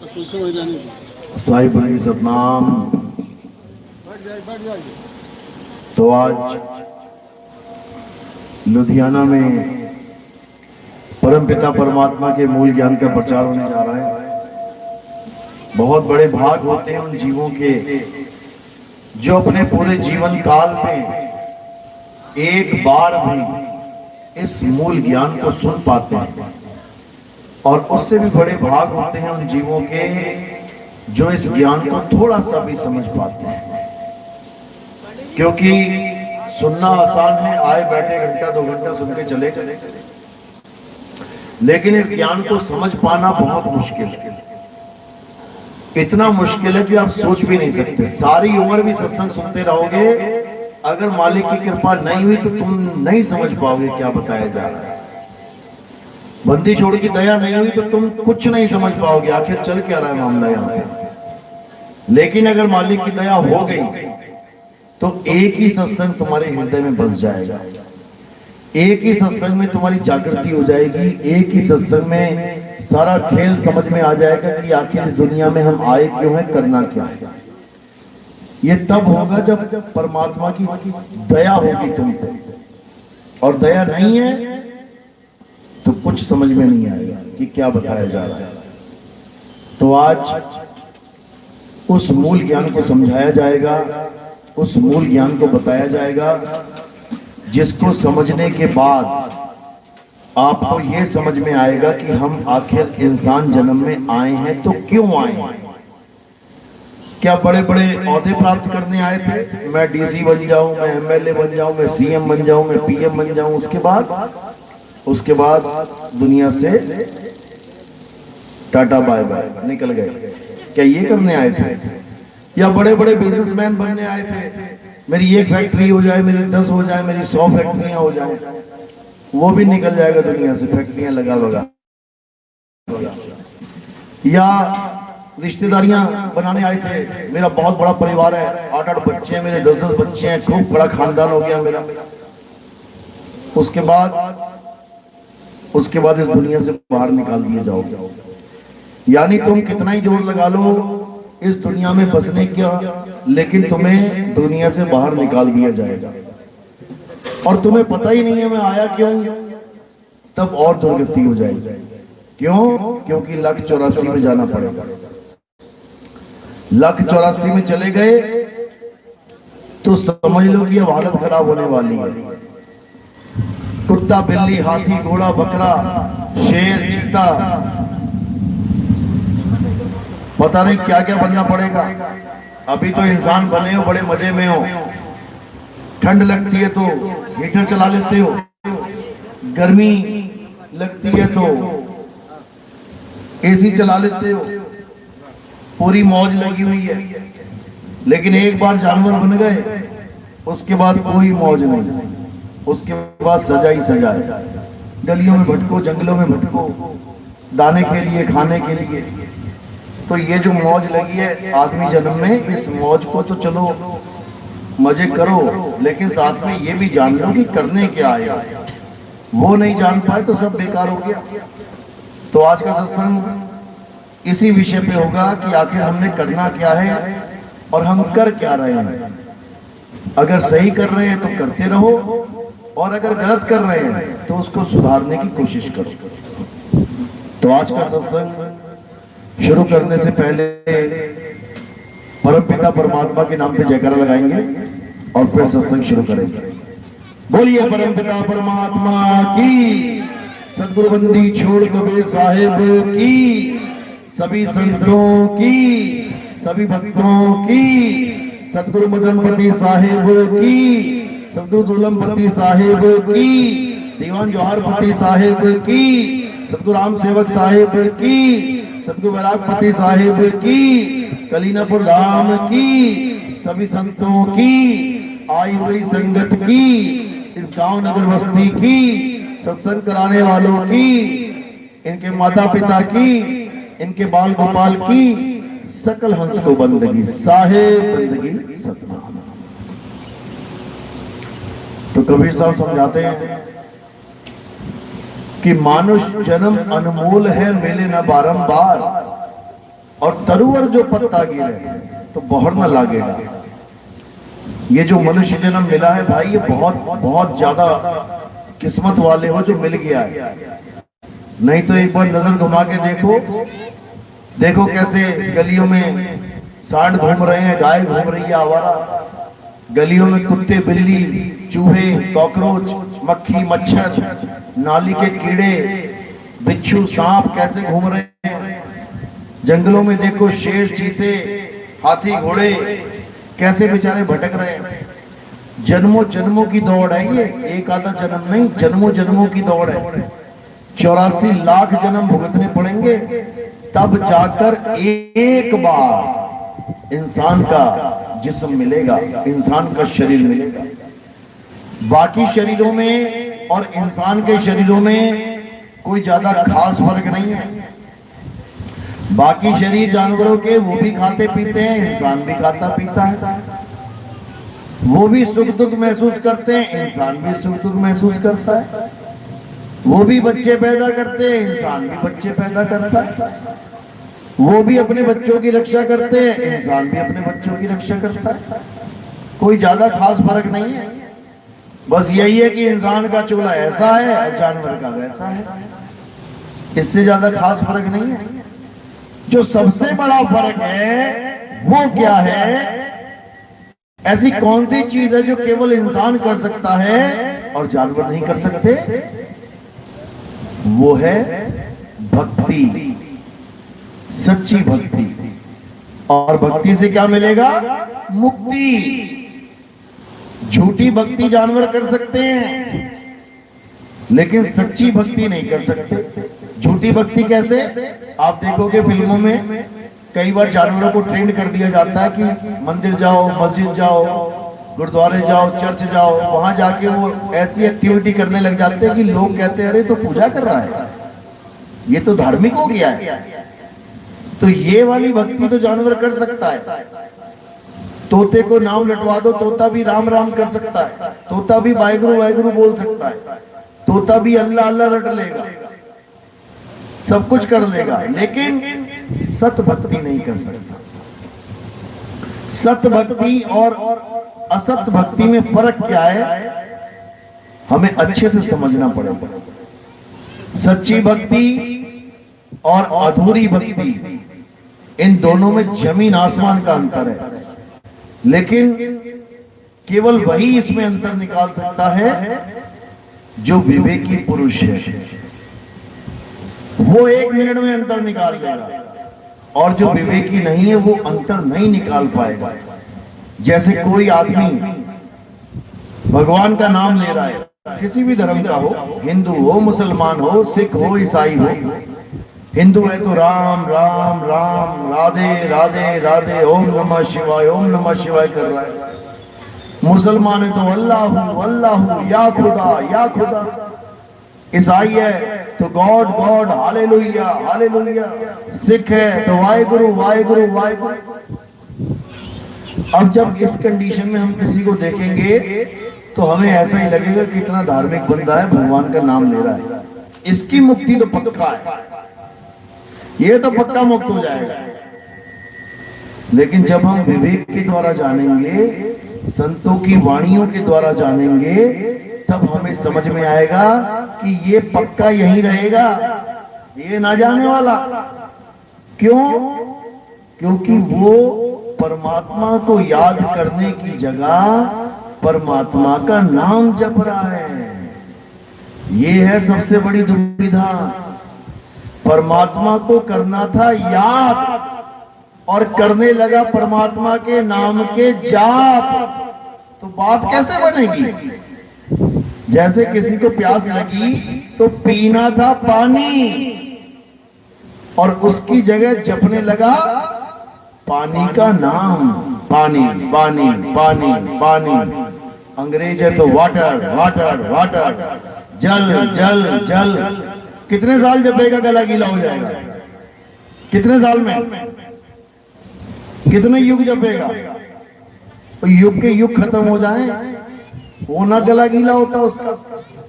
साहिब की सतनाम। तो आज लुधियाना में परमपिता परमात्मा के मूल ज्ञान का प्रचार होने जा रहा है। बहुत बड़े भाग होते हैं उन जीवों के जो अपने पूरे जीवन काल में एक बार भी इस मूल ज्ञान को सुन पाते हैं, और उससे भी बड़े भाग होते हैं उन जीवों के जो इस ज्ञान को थोड़ा सा भी समझ पाते हैं। क्योंकि सुनना आसान है, आए बैठे घंटा 2 घंटा सुन के चले गए, लेकिन इस ज्ञान को समझ पाना बहुत मुश्किल है। इतना मुश्किल है कि आप सोच भी नहीं सकते। सारी उम्र भी सत्संग सुनते रहोगे, अगर मालिक की कृपा नहीं हुई तो तुम नहीं समझ पाओगे क्या बताया जा रहा है। बंदी छोड़ की दया नहीं हुई तो तुम कुछ नहीं समझ पाओगे आखिर चल क्या रहा है मामला यहाँ पे। लेकिन अगर मालिक की दया हो गई तो एक ही सत्संग तुम्हारे हृदय में बस जाएगा, एक ही सत्संग में तुम्हारी जागृति हो जाएगी, एक ही सत्संग में सारा खेल समझ में आ जाएगा कि आखिर इस दुनिया में हम आए क्यों हैं, करना क्या है। ये तब होगा जब परमात्मा की दया होगी तुम पे, और दया नहीं है तो कुछ समझ में नहीं आएगा कि क्या बताया जा रहा है। तो आज उस मूल ज्ञान को समझाया जाएगा, उस मूल ज्ञान को बताया जाएगा, जिसको समझने के बाद आपको यह समझ में आएगा कि हम आखिर इंसान जन्म में आए हैं तो क्यों आए हैं। क्या बड़े बड़े ओहदे प्राप्त करने आए थे? मैं डीसी बन जाऊं, मैं एमएलए बन जाऊं, मैं सीएम बन जाऊं, मैं पीएम बन जाऊं, उसके बाद दुनिया से टाटा बाय बाय निकल गए। क्या ये करने आए थे? या बड़े बड़े बिजनेसमैन बनने आए थे? मेरी एक फैक्ट्री हो जाए, मेरी 10 हो जाए, मेरी 100 फैक्ट्रियां हो जाए, वो भी निकल जाएगा दुनिया से, फैक्ट्रियां लगा। या रिश्तेदारियां बनाने आए थे, मेरा बहुत बड़ा परिवार है, 8-8 बच्चे हैं, मेरे 10-10 बच्चे हैं, खूब बड़ा खानदान हो गया मेरा। उसके बाद इस दुनिया से बाहर निकाल दिए जाओगे। यानी तुम कितना ही जोर लगा लो इस दुनिया में बसने का, लेकिन तुम्हें दुनिया से बाहर निकाल दिया जाएगा और तुम्हें पता ही नहीं है मैं आया क्यों, तब और दुर्गति हो जाएगी। क्यों? क्योंकि 184 में जाना पड़ेगा। 184 में चले गए तो समझ लो कि अब हालत खराब होने वाली है। कुत्ता, बिल्ली, हाथी, घोड़ा, बकरा, शेर, चीता, पता नहीं क्या क्या बनना पड़ेगा। अभी तो इंसान बने हो, बड़े मजे में हो, ठंड लगती है तो हीटर चला लेते हो, गर्मी लगती है तो एसी चला लेते हो, पूरी मौज लगी हुई है। लेकिन एक बार जानवर बन गए उसके बाद कोई मौज नहीं, उसके बाद सजा ही सजा है। गलियों में भटको, जंगलों में भटको, दाने के लिए, खाने के लिए। तो ये जो मौज लगी है आदमी जन्म में, इस मौज को तो चलो मजे करो, लेकिन साथ में ये भी जान लो कि करने क्या आया। वो नहीं जान पाए तो सब बेकार हो गया। तो आज का सत्संग इसी विषय पे होगा कि आखिर हमने करना क्या है और हम कर क्या रहे हैं। अगर सही कर रहे हैं तो करते रहो, और अगर गलत कर रहे हैं तो उसको सुधारने की कोशिश करो। तो आज का सत्संग शुरू करने से पहले परमपिता परमात्मा के नाम पे जयकारा लगाएंगे और फिर सत्संग शुरू करेंगे। बोलिए परमपिता परमात्मा की, सदगुरु बंदी छोड़ कबीर साहिब की, सभी संतों की, सभी भक्तों की, सदगुरु मदनपति साहिब की, सदगुरु दुलमपति साहिब की, दीवान जौहरपति साहिब की, सदगुरु राम सेवक साहिब की, सदगुरु वैरागपति साहिब की, कलीनापुर धाम की, सभी संतों की, आई हुई संगत की, इस गांव नगर बस्ती की, सत्संग कराने वालों की, इनके माता पिता की, इनके बाल गोपाल की, सकल हंस को बंदगी साहेब बंदगी सतनाम। तो कबीर साहब समझाते हैं कि मानुष जन्म अनमोल है, मिले न बारंबार। और तरुवर जो पत्ता गिरे तो बहर न लागेगा। ये जो मनुष्य जन्म मिला है भाई, ये बहुत बहुत ज्यादा किस्मत वाले हो जो मिल गया है। नहीं तो एक बार नजर घुमा के देखो, देखो कैसे गलियों में सांड घूम रहे हैं, गाय घूम रही है आवारा, गलियों में कुत्ते बिल्ली चूहे कॉकरोच मक्खी मच्छर नाली के कीड़े बिच्छू सांप कैसे घूम रहे हैं। जंगलों में देखो शेर चीते हाथी घोड़े कैसे बेचारे भटक रहे हैं। जन्मों जन्मों की दौड़ है ये, एक आधा जन्म नहीं, जन्मों जन्मों की दौड़ है। 84 लाख जन्म भुगतने पड़ेंगे तब जाकर एक बार इंसान का जिस्म मिलेगा, इंसान का शरीर मिलेगा। बाकी शरीरों में और इंसान के शरीरों में कोई ज्यादा खास फर्क नहीं है। बाकी शरीर जानवरों के वो भी खाते पीते हैं, इंसान भी खाता पीता है। वो भी सुख दुख महसूस करते हैं, इंसान भी सुख दुख महसूस करता है। वो भी बच्चे पैदा करते हैं, इंसान भी बच्चे पैदा करता है। वो भी अपने बच्चों की रक्षा करते हैं, इंसान भी अपने बच्चों की रक्षा करता है। कोई ज्यादा खास फर्क नहीं है। बस यही है कि इंसान का चूल्हा ऐसा है और जानवर का वैसा है, इससे ज्यादा खास फर्क नहीं है। जो सबसे बड़ा फर्क है वो क्या है? ऐसी कौन सी चीज है जो केवल इंसान कर सकता है और जानवर नहीं कर सकते? वो है भक्ति, सच्ची भक्ति। और भक्ति से क्या मिलेगा? मुक्ति। झूठी भक्ति जानवर कर सकते हैं लेकिन सच्ची भक्ति नहीं कर सकते। झूठी भक्ति कैसे? आप देखोगे फिल्मों में कई बार जानवरों को ट्रेंड कर दिया जाता है कि मंदिर जाओ, मस्जिद जाओ, गुरुद्वारे जाओ, चर्च जाओ, वहां जाके वो ऐसी एक्टिविटी करने लग जाते हैं कि लोग कहते हैं अरे तो पूजा कर रहा है, ये तो धार्मिक हो गया है। तो ये वाली भक्ति तो जानवर कर सकता है। तोते को नाम लटवा दो, तोता भी राम राम कर सकता है, तोता भी वाहेगुरु वाहेगुरु बोल सकता है, तोता भी अल्लाह अल्लाह रट लेगा, सब कुछ कर लेगा, लेकिन सत भक्ति नहीं कर सकता। सत भक्ति और असत भक्ति में फर्क क्या है हमें अच्छे से समझना पड़ेगा। सच्ची भक्ति और अधूरी भक्ति, इन दोनों में जमीन आसमान का अंतर है। लेकिन केवल वही इसमें अंतर निकाल सकता है जो विवेकी पुरुष है। वो 1 मिनट में अंतर निकाल देगा, और जो विवेकी नहीं है वो अंतर नहीं निकाल पाएगा। जैसे कोई आदमी भगवान का नाम ले रहा है, किसी भी धर्म का हो, हिंदू हो, मुसलमान हो, सिख हो, ईसाई हो। हिंदू है तो राम राम राम, राधे राधे राधे, ओम नमः शिवाय, ओम नमः शिवाय कर रहा है। मुसलमान है तो अल्लाह अल्लाह, या खुदा या खुदा। ईसाई है तो God God, hallelujah hallelujah. Sikh है तो वाहेगुरु वाहेगुरु वाहेगुरु। अब जब इस कंडीशन में हम किसी को देखेंगे तो हमें ऐसा ही लगेगा कितना धार्मिक बंदा है, भगवान का नाम ले रहा है, इसकी मुक्ति तो पक्का है, ये तो पक्का मुक्त हो जाएगा। लेकिन जब हम विवेक के द्वारा जानेंगे, संतों की वाणियों के द्वारा जानेंगे, तब हमें समझ में आएगा कि ये पक्का यहीं रहेगा, ये ना जाने वाला। क्यों? क्योंकि वो परमात्मा को याद करने की जगह परमात्मा का नाम जप रहा है। ये है सबसे बड़ी दुविधा। परमात्मा को करना था याद और करने लगा परमात्मा के नाम के जाप, तो बात कैसे बनेगी? जैसे किसी को प्यास लगी तो पीना था पानी और उसकी जगह जपने लगा पानी का नाम, पानी पानी पानी पानी। अंग्रेज है तो वाटर वाटर वाटर, जल जल जल। कितने साल जपेगा गला गीला हो जाएगा? कितने साल में? कितने युग जपेगा? तो युग के युग खत्म हो जाए वो ना गला गीला होता उसका।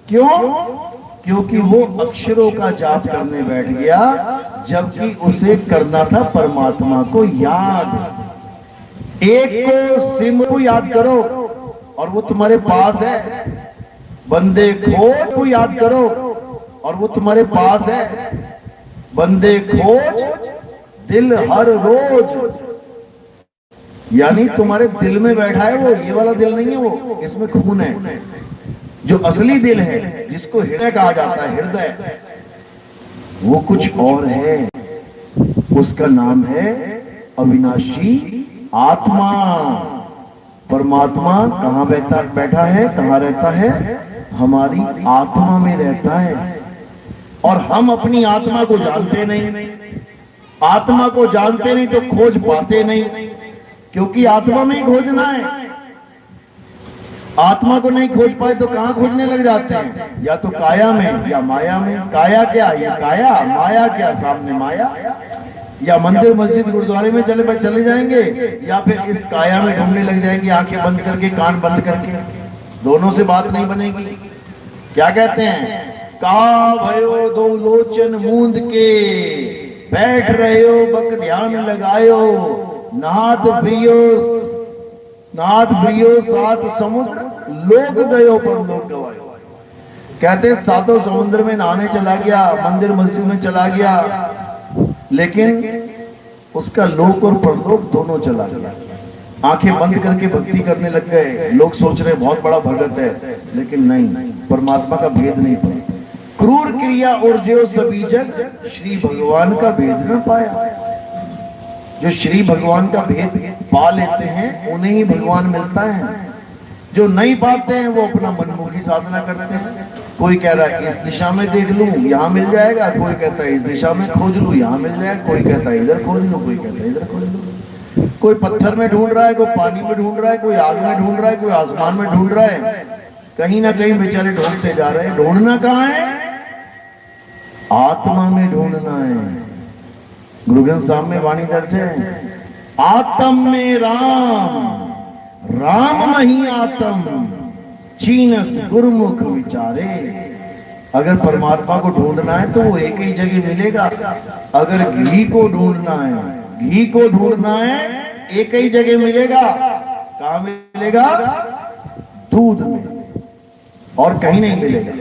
क्यों? क्योंकि वो अक्षरों का जाप करने बैठ गया, जबकि उसे करना था परमात्मा को याद। एक को सिम को याद करो और वो तुम्हारे पास है। बंदे खोज को याद करो और वो तुम्हारे पास है। बंदे खोज दिल हर रोज, यानी तुम्हारे दिल में बैठा है वो। ये वाला दिल नहीं है वो, इसमें खून है। जो असली दिल है, जिसको हृदय कहा जाता है, हृदय, वो कुछ और है। उसका नाम है अविनाशी आत्मा। परमात्मा कहाँ बैठा है, कहाँ रहता है? हमारी आत्मा में रहता है। और हम अपनी आत्मा को जानते नहीं। आत्मा को जानते नहीं तो खोज पाते नहीं, क्योंकि आत्मा में ही खोजना है। आत्मा को नहीं खोज पाए तो कहां खोजने लग जाते हैं? या तो काया में या माया में। काया क्या? ये काया। माया क्या? सामने माया। या मंदिर मस्जिद गुरुद्वारे में चले जाएंगे, या फिर इस काया में ढूंढने लग जाएंगे, आंखें बंद करके, कान बंद करके। दोनों से बात नहीं बनेगी। क्या कहते हैं? कहा भयो दो लोचन मूंद के, बैठ रहे हो बक ध्यान लगायो, नाथ प्रियो सात समुद्र लोग गयो पर लोग गवायो। कहते सातों समुद्र में नहाने चला गया, मंदिर मस्जिद में चला गया, लेकिन उसका लोक और परलोक दोनों चला गया। आंखें बंद करके भक्ति करने लग गए। लोग सोच रहे बहुत बड़ा भगत है, लेकिन नहीं, परमात्मा का भेद नहीं पाया। क्रूर क्रिया और जो सभी जग श्री भगवान का भेद न पाया। जो श्री भगवान का भेद पा लेते हैं उन्हें ही भगवान मिलता है। जो नहीं पाते हैं वो अपना मनमुखी साधना करते हैं। कोई कह रहा है इस दिशा में देख लूं, यहाँ मिल जाएगा। कोई कहता है इस दिशा में खोज लूं, यहाँ मिल जाएगा। कोई कहता है इधर खोज लूं, कोई कहता है इधर खोज लूं। कोई पत्थर में ढूंढ रहा है, कोई पानी में ढूंढ रहा है, कोई आग में ढूंढ रहा है, कोई आसमान में ढूंढ रहा है। कहीं ना कहीं बेचारे ढूंढते जा रहे हैं। ढूंढना कहाँ है? आत्मा में ढूंढना है। गुरु ग्रंथ साहब में वाणी दर्ज है, आत्म में राम, राम मही आत्म, चीनस गुरुमुख विचारे। अगर परमात्मा को ढूंढना है तो वो एक ही जगह मिलेगा। अगर घी को ढूंढना है, घी को ढूंढना है, एक ही जगह मिलेगा। कहां मिलेगा? दूध में, और कहीं नहीं मिलेगा।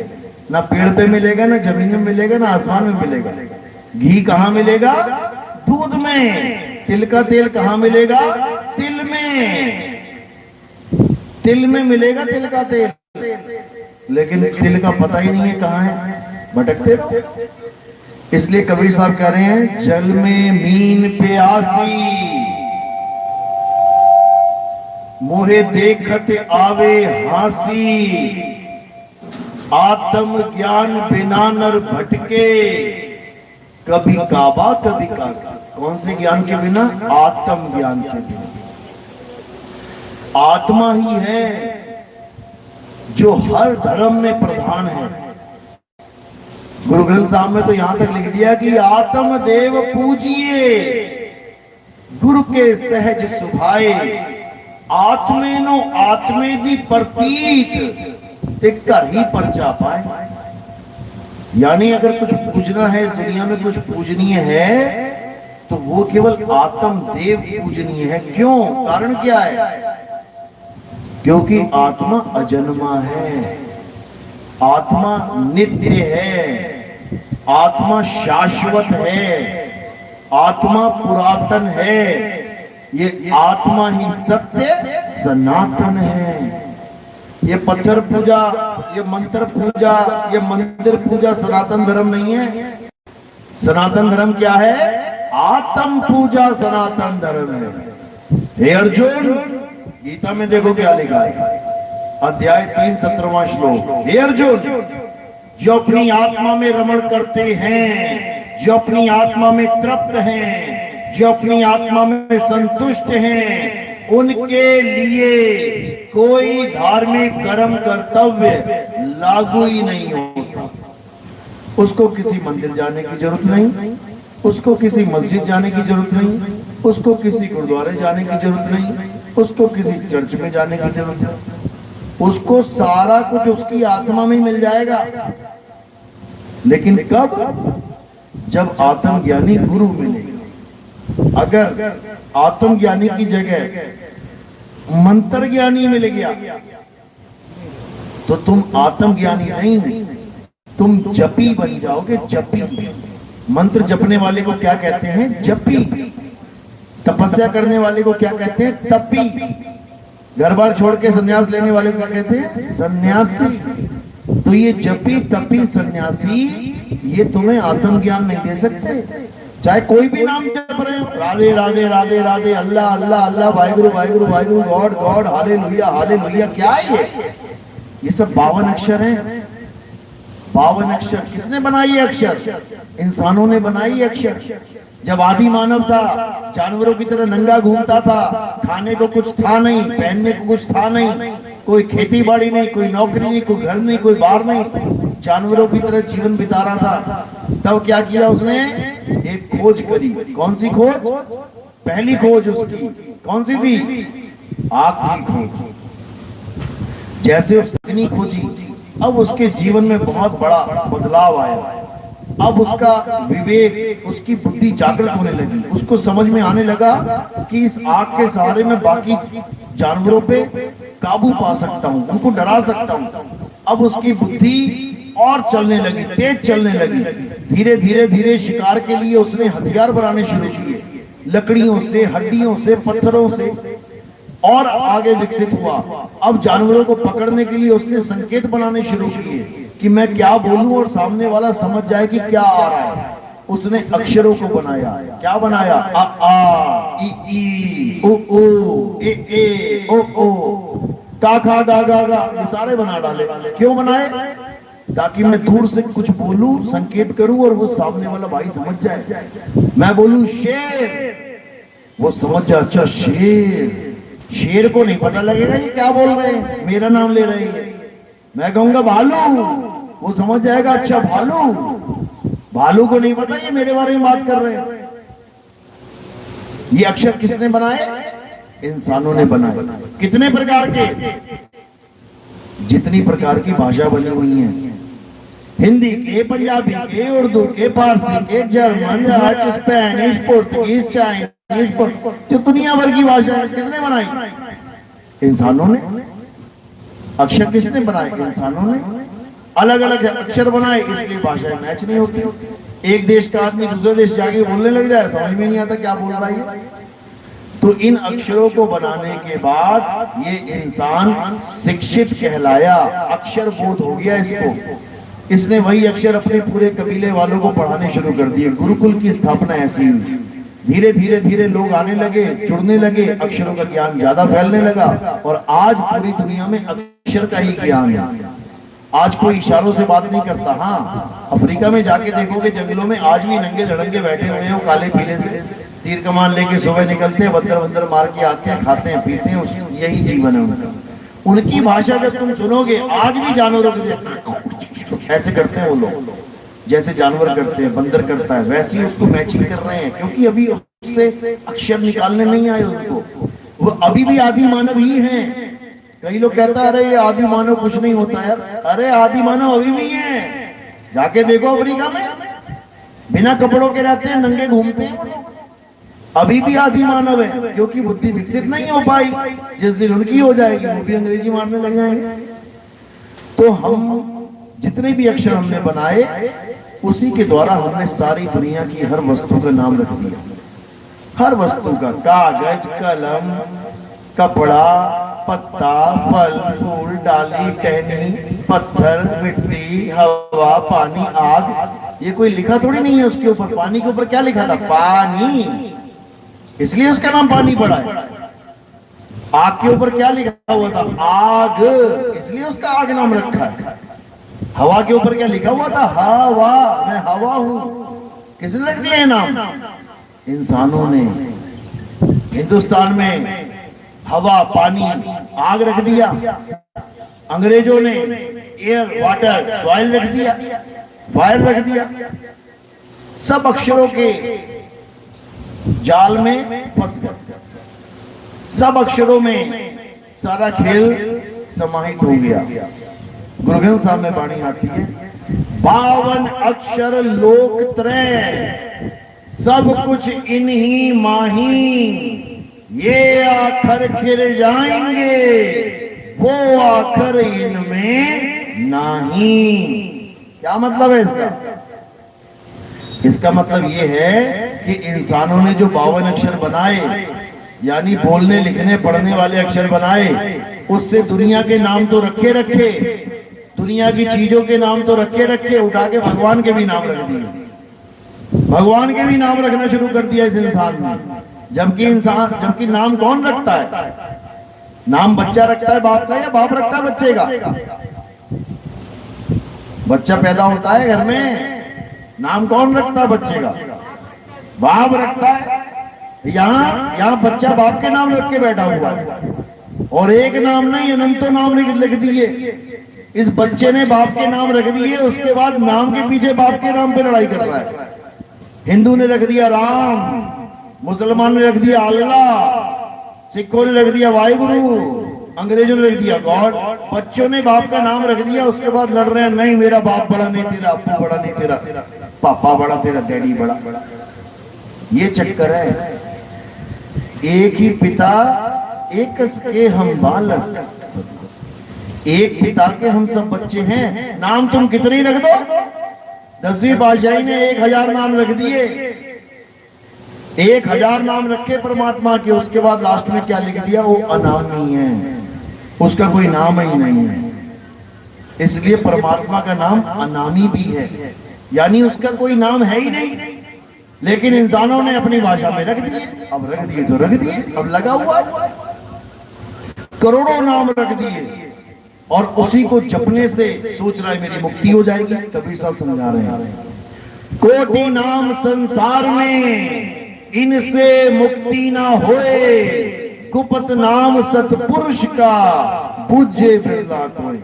ना पेड़ पे मिलेगा, ना जमीन में मिलेगा, ना आसमान में मिलेगा। घी कहां मिलेगा? दूध में। तिल का तेल कहां मिलेगा? तिल में। तिल में मिलेगा तिल का तेल, लेकिन तिल का पता ही नहीं है कहां है, भटकते रहो। इसलिए कबीर साहब कह रहे हैं, जल में मीन प्यासी, मोहे देखत आवे हासी, आत्म ज्ञान बिना नर भटके, कभी काबा कभी काशी। कौन से ज्ञान के बिना? आत्म ज्ञान के बिना। आत्मा ही है जो हर धर्म में प्रधान है। गुरु ग्रंथ साहब में तो यहां तक लिख दिया कि आत्म देव पूजिए, गुरु के सहज सुभाए, आत्मेनो आत्मे दी प्रतीत ते घर ही परचा पाए। यानी अगर कुछ पूजना है इस दुनिया में, कुछ पूजनीय है, तो वो केवल आत्म देव पूजनीय है। क्यों? कारण क्या है? क्योंकि आत्मा अजन्मा है, आत्मा नित्य है, आत्मा शाश्वत है, आत्मा पुरातन है। ये आत्मा ही सत्य सनातन है। ये पत्थर पूजा, ये मंत्र पूजा, ये मंदिर पूजा सनातन धर्म नहीं है। सनातन धर्म क्या है? आत्म पूजा सनातन धर्म है। हे अर्जुन, गीता में देखो क्या लिखा है, अध्याय 3 17वां श्लोक। हे अर्जुन, जो अपनी आत्मा में रमण करते हैं, जो अपनी आत्मा में तृप्त हैं, जो अपनी आत्मा में संतुष्ट हैं, उनके लिए कोई धार्मिक कर्म कर्तव्य लागू ही नहीं होता। उसको किसी मंदिर जाने की जरूरत नहीं, उसको किसी मस्जिद जाने की जरूरत नहीं, उसको किसी गुरुद्वारे जाने की जरूरत नहीं, उसको किसी चर्च में जाने की जरूरत नहीं। उसको सारा कुछ उसकी आत्मा में मिल जाएगा। लेकिन कब? जब आत्मज्ञानी गुरु मिलेगा। अगर आत्मज्ञानी की जगह मंत्र ज्ञानी मिल गया तो तुम आत्मज्ञानी नहीं, तुम जपी बन जाओगे। जपी, मंत्र जपने वाले को क्या कहते हैं? जपी। तपस्या करने वाले को क्या कहते हैं? तपी। घर बार छोड़ के सन्यास लेने वाले को क्या कहते हैं? सन्यासी। तो ये जपी तपी सन्यासी ये तुम्हें आत्मज्ञान नहीं दे सकते। चाहे कोई भी नाम जप रहे हो, Radhe Radhe Radhe Radhe, Allah Allah Allah, Waheguru Waheguru Waheguru, God God, hallelujah hallelujah, क्या है ये सब 52 अक्षर हैं। 52 अक्षर किसने बनाई? ये अक्षर इंसानों ने बनाई अक्षर। जब आदि मानव था, जानवरों की तरह नंगा घूमता था, खाने को कुछ था नहीं, पहनने को कुछ था नहीं, कोई खेती बाड़ी नहीं, कोई नौकरी नहीं, कोई घर नहीं, कोई बाहर नहीं, जानवरों की तरह जीवन बिता रहा था। तब क्या किया उसने? एक खोज करी। कौन सी खोज? पहली खोज उसकी कौन सी थी? आग की खोज। जैसे उसने अग्नि खोजी, अब उसके जीवन में बहुत बड़ा बदलाव आया। अब उसका विवेक, उसकी बुद्धि जागृत होने लगी। उसको समझ में आने लगा कि इस आग के सहारे में बाकी जानवरों पे काबू पा सकता हूँ, उनको डरा सकता हूँ। अब उसकी बुद्धि और चलने लगी, तेज चलने लगी। धीरे धीरे धीरे शिकार के लिए उसने हथियार बनाने शुरू किए, लकड़ियों से, हड्डियों से, पत्थरों से, और आगे विकसित हुआ। अब जानवरों को पकड़ने के लिए उसने संकेत बनाने शुरू किए कि मैं क्या बोलूं और सामने वाला समझ जाए कि क्या आ रहा है। उसने अक्षरों को बनाया। क्या बनाया? आ आ, ई ई, ओ ओ, ए ओ ओ, का खा गा गा गा, ये सारे बना डाले। क्यों बनाए? ताकि मैं दूर से कुछ बोलूं, संकेत करूं और वो सामने वाला भाई समझ जाए। मैं बोलूं शेर, वो समझ जाए अच्छा शेर। शेर को नहीं पता लगेगा ये क्या बोल रहे हैं, मेरा नाम ले रहे हैं। मैं कहूंगा भालू, वो समझ जाएगा अच्छा भालू। भालू को नहीं पता ये मेरे बारे में बात कर रहे हैं। ये अक्षर किसने बनाए? इंसानों ने बनाए। कितने प्रकार के? जितनी प्रकार की भाषा बनी हुई है, हिंदी के, पंजाबी के, उर्दू के, फारसी के, German, Dutch, Spanish, Portuguese, Chinese, जो दुनिया भर की भाषा है, किसने बनाई? इंसानों ने। अक्षर किसने बनाए? इंसानों ने। अलग अलग अक्षर बनाए, इसलिए भाषाएं मैच नहीं होती। एक देश का आदमी दूसरे देश जाके बोलने लग जाए, समझ में नहीं आता क्या बोल रहा है। तो इन अक्षरों को बनाने के बाद ये इंसान शिक्षित कहलाया, अक्षर बोध हो गया इसको। इसने वही अक्षर अपने पूरे कबीले वालों को पढ़ाने शुरू कर दिए। गुरुकुल की स्थापना ऐसी हुई। धीरे धीरे धीरे लोग आने लगे, जुड़ने लगे, अक्षरों का ज्ञान ज्यादा फैलने लगा और आज पूरी दुनिया में अक्षर का ही ज्ञान है। आज कोई इशारों से बात नहीं करता। हाँ, अफ्रीका में जाके देखोगे जंगलों में आज भी नंगे धड़ंगे बैठे हुए हैं, काले पीले से तीर कमान लेके सुबह निकलते हैं, बंदर बंदर मार के आते हैं, खाते हैं, पीते हैं, यही जीवन है उनका। उनकी भाषा जब तुम सुनोगे, आज भी जानवरों के ऐसे करते हैं वो लोग, जैसे जानवर करते हैं, बंदर करता है, वैसे ही उसको मैचिंग कर रहे हैं, क्योंकि अभी उससे अक्षर निकालने नहीं आए उनको। वो अभी भी आदि मानव ही हैं। कई लोग कहता है अरे ये आदि मानव कुछ नहीं होता यार। अरे आदि मानव अभी भी है। जाके देखो अफ्रीका में बिना कपड़ों के रहते हैं, नंगे घूमते हैं, अभी भी आदि मानव है, क्योंकि बुद्धि विकसित नहीं हो पाई। जिस दिन उनकी हो जाएगी वो भी अंग्रेजी मारने लग जाएंगे। तो हम जितने भी अक्षर हमने बनाए, उसी के द्वारा हमने सारी दुनिया की हर वस्तु का नाम रख दिया। हर वस्तु का, कागज, कलम, कपड़ा, पत्ता, फल, फूल, डाली, टहनी, पत्थर, मिट्टी, हवा, पानी, आग, ये कोई लिखा थोड़ी नहीं है उसके ऊपर। पानी के ऊपर क्या लिखा था? पानी, इसलिए उसका नाम पानी पड़ा है। आग के ऊपर क्या लिखा हुआ था? आग, इसलिए उसका आग नाम रखा है। हवा के ऊपर क्या लिखा हुआ था? हवा, मैं हवा हूं। किसने रख दिया नाम? इंसानों ने। हिंदुस्तान में हवा, पानी, आग रख दिया। अंग्रेजों ने एयर, वाटर, सॉइल रख दिया, फायर रख दिया। सब अक्षरों के जाल में फंस गए। सब अक्षरों में सारा खेल समाहित हो गया। गुरु ग्रंथ साहब में वाणी आती है, 52 अक्षर लोक त्रय, सब कुछ इन्हीं माही, ये आखर खिर जाएंगे, वो आखर इनमें नहीं। क्या मतलब है इसका? इसका मतलब ये है कि इंसानों ने जो 52 अक्षर बनाए, यानी बोलने लिखने पढ़ने वाले अक्षर बनाए, उससे दुनिया के नाम तो रखे रखे, दुनिया की चीजों के नाम तो रखे रखे, उठा के भगवान के भी नाम रख दिए। भगवान के भी नाम रखना शुरू कर दिया इस इंसान ने। जबकि नाम कौन रखता है? नाम बच्चा रखता है बाप का, या बाप रखता है बच्चे का? बच्चा पैदा होता है घर में, नाम कौन रखता है बच्चे का? बाप रखता है। यहाँ बच्चा बाप के नाम रख के बैठा हुआ है, और एक नाम नहीं अनंतों नाम लिख दिए। इस बच्चे ने बाप के नाम रख दिए, उसके बाद नाम के पीछे बाप के नाम पे लड़ाई कर रहा है। हिंदू ने रख दिया राम, मुसलमान ने रख दिया अल्लाह, सिखों ने रख दिया वाहिगुरु, अंग्रेजों ने रख दिया गॉड। बच्चों ने बाप का नाम रख दिया, उसके बाद लड़ रहे हैं, नहीं मेरा बाप बड़ा नहीं, तेरा अप्पू बड़ा नहीं, तेरा पापा बड़ा, तेरा डैडी बड़ा। ये चक्कर है। एक ही पिता एक के हम बालक, एक पिता के हम सब बच्चे हैं। नाम तुम कितने ही रख दो, 10वीं पातशाही ने 1000 नाम रख दिए, 1000 नाम रखे परमात्मा के, उसके बाद लास्ट में क्या लिख दिया? वो अनामी है, उसका कोई नाम ही नहीं है। इसलिए परमात्मा का नाम अनामी भी है, यानी उसका कोई नाम है ही नहीं, लेकिन इंसानों ने अपनी भाषा में रख दिए। अब रख दिए तो रख दिए, अब लगा हुआ करोड़ों नाम रख दिए, और उसी को जपने से सोच रहा है मेरी मुक्ति हो जाएगी। कबीर साहब समझा रहे हैं, कोटि नाम संसार में, इनसे मुक्ति ना होए, गुप्त नाम सतपुरुष का, बुझे बिरला कोई।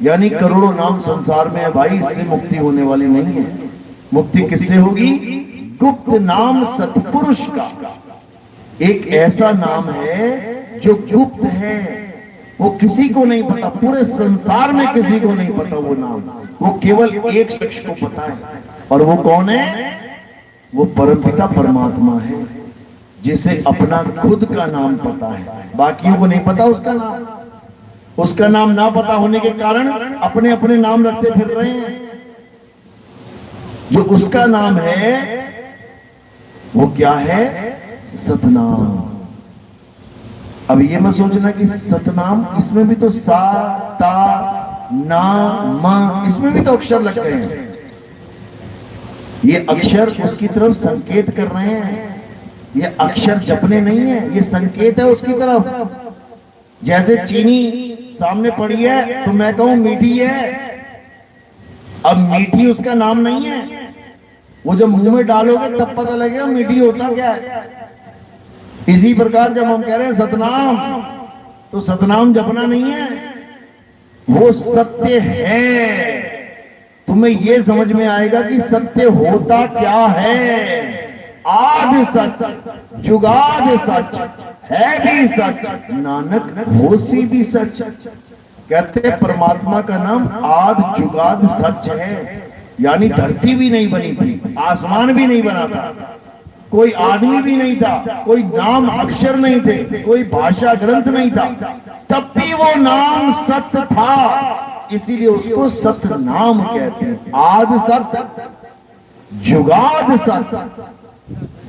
यानी करोड़ों नाम संसार में है भाई, इससे मुक्ति होने वाली नहीं है। मुक्ति किससे होगी? गुप्त नाम सतपुरुष का। एक ऐसा नाम है जो गुप्त है, वो किसी को नहीं पता, पूरे संसार में किसी को नहीं पता वो नाम, वो केवल एक शख्स को पता है। और वो कौन है? वो परमपिता परमात्मा है, जिसे अपना खुद का नाम पता है, बाकियों को नहीं पता उसका नाम। उसका नाम ना पता होने के कारण अपने अपने नाम रखते फिर रहे हैं। जो उसका नाम है वो क्या है? सतनाम। अब ये मत सोचना कि सतनाम, इसमें भी तो सा ता ना मा, इसमें भी तो अक्षर लग गए हैं। ये अक्षर उसकी तरफ संकेत कर रहे हैं, ये अक्षर जपने नहीं है, ये संकेत है उसकी तरफ। जैसे चीनी सामने पड़ी है तो मैं कहूं मीठी है, अब मीठी उसका नाम नहीं है, वो जब मुंह में डालोगे तब पता लगेगा मीठी होता क्या है। इसी प्रकार जब हम कह रहे हैं सतनाम, तो सतनाम जपना नहीं है, वो सत्य है। तुम्हें ये समझ में आएगा कि सत्य होता क्या है। आदि सच, जुगाद सच, है भी सच, नानक होसी भी सच। कहते हैं परमात्मा का नाम आद जुगाद सच है, यानी धरती भी नहीं बनी थी, आसमान भी नहीं बना था, कोई आदमी भी नहीं था, कोई नाम अक्षर नहीं थे, कोई भाषा ग्रंथ नहीं था, तब भी वो नाम सत्य था, इसीलिए उसको सत्य नाम कहते हैं। आद सत्य, जुगाद सत्य,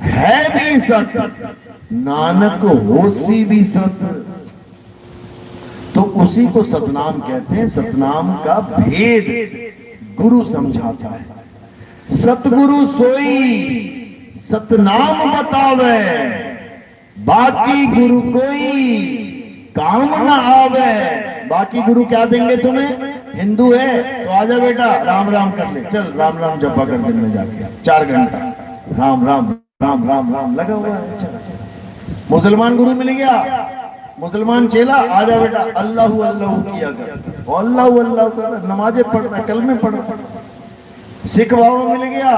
है भी सत्य, नानक होसी भी सत्य। तो उसी को सतनाम कहते हैं। सतनाम का भेद गुरु समझाता है। सतगुरु सोई सतनाम बतावे, बाकी गुरु कोई काम न आवे। बाकी गुरु क्या देंगे तुम्हें? हिंदू है तो आजा बेटा राम राम कर ले, चल राम राम जपा कर दिन में जाके 4 घंटा राम राम राम राम राम लगा हुआ है। चल मुसलमान गुरु मिल गया, मुसलमान चेला, आजा बेटा अल्लाहू अल्लाहू किया कर, अल्लाहू अल्लाहू कर, नमाजें पढ़ रहा, कलमे पढ़ रहा। सिख बाबा मिल गया,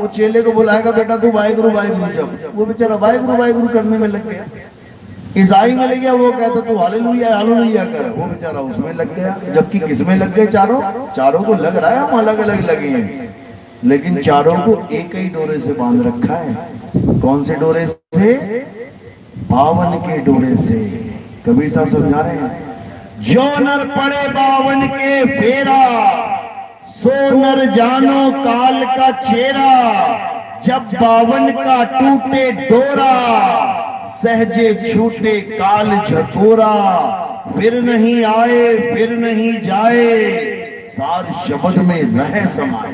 वो चेले को बुलाएगा बेटा तू वाहिगुरु वाहिगुरु जप, वो बेचारा वाहिगुरु वाहिगुरु करने में लग गया। ईसाई मिल गया, वो कहता तू हालेलुया हालेलुया कर, वो बेचारा उसमें लग गया। जबकि किसमें लग गए? चारों को लग रहा है हम अलग अलग लगे हैं, लेकिन चारों को एक ही डोरे से बांध रखा है। कौन से डोरे से? बावन के डोरे से। कबीर साहब समझा रहे हैं, जो नर पड़े बावन के फेरा, सो नर जानो काल का चेहरा। जब बावन का टूटे डोरा, सहजे छूटे काल झकोरा। फिर नहीं आए फिर नहीं जाए, सार शब्द में रह समाए।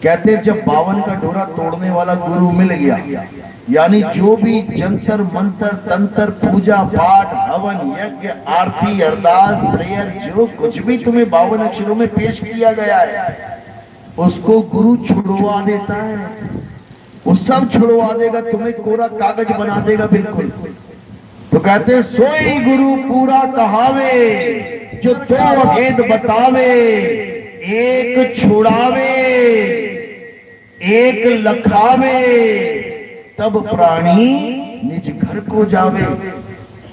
कहते जब बावन का डोरा तोड़ने वाला गुरु मिल गया, यानी जो भी जंतर मंत्र तंत्र पूजा पाठ हवन यज्ञ आरती अरदास प्रेयर जो कुछ भी तुम्हें 52 अक्षरों में पेश किया गया है, उसको गुरु छुड़वा देता है। वो सब छुड़वा देगा, तुम्हें कोरा कागज बना देगा बिल्कुल। तो कहते सोई गुरु पूरा कहावे, जो दो भेद बतावे। एक छुड़ावे एक लखावे, तब प्राणी निज घर को जावे।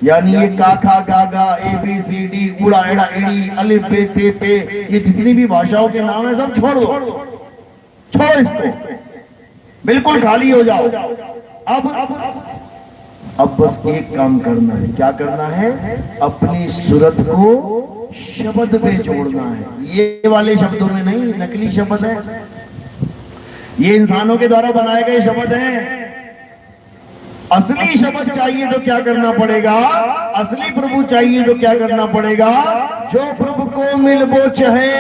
यानी ये काखा गागा ABCD उड़ा एड़ा एड़ी अलिफ बे ते पे, ये जितनी भी भाषाओं के नाम है सब छोड़ दो, छोड़ो इसको, बिल्कुल खाली हो जाओ। अब बस एक काम करना है। क्या करना है? अपनी सूरत को शब्द में जोड़ना है। ये वाले शब्दों में नहीं, नकली शब्द है, ये इंसानों के द्वारा बनाए गए शब्द हैं। असली शब्द चाहिए तो क्या करना पड़ेगा? असली प्रभु चाहिए तो क्या करना पड़ेगा? जो प्रभु को मिलबो चाहे,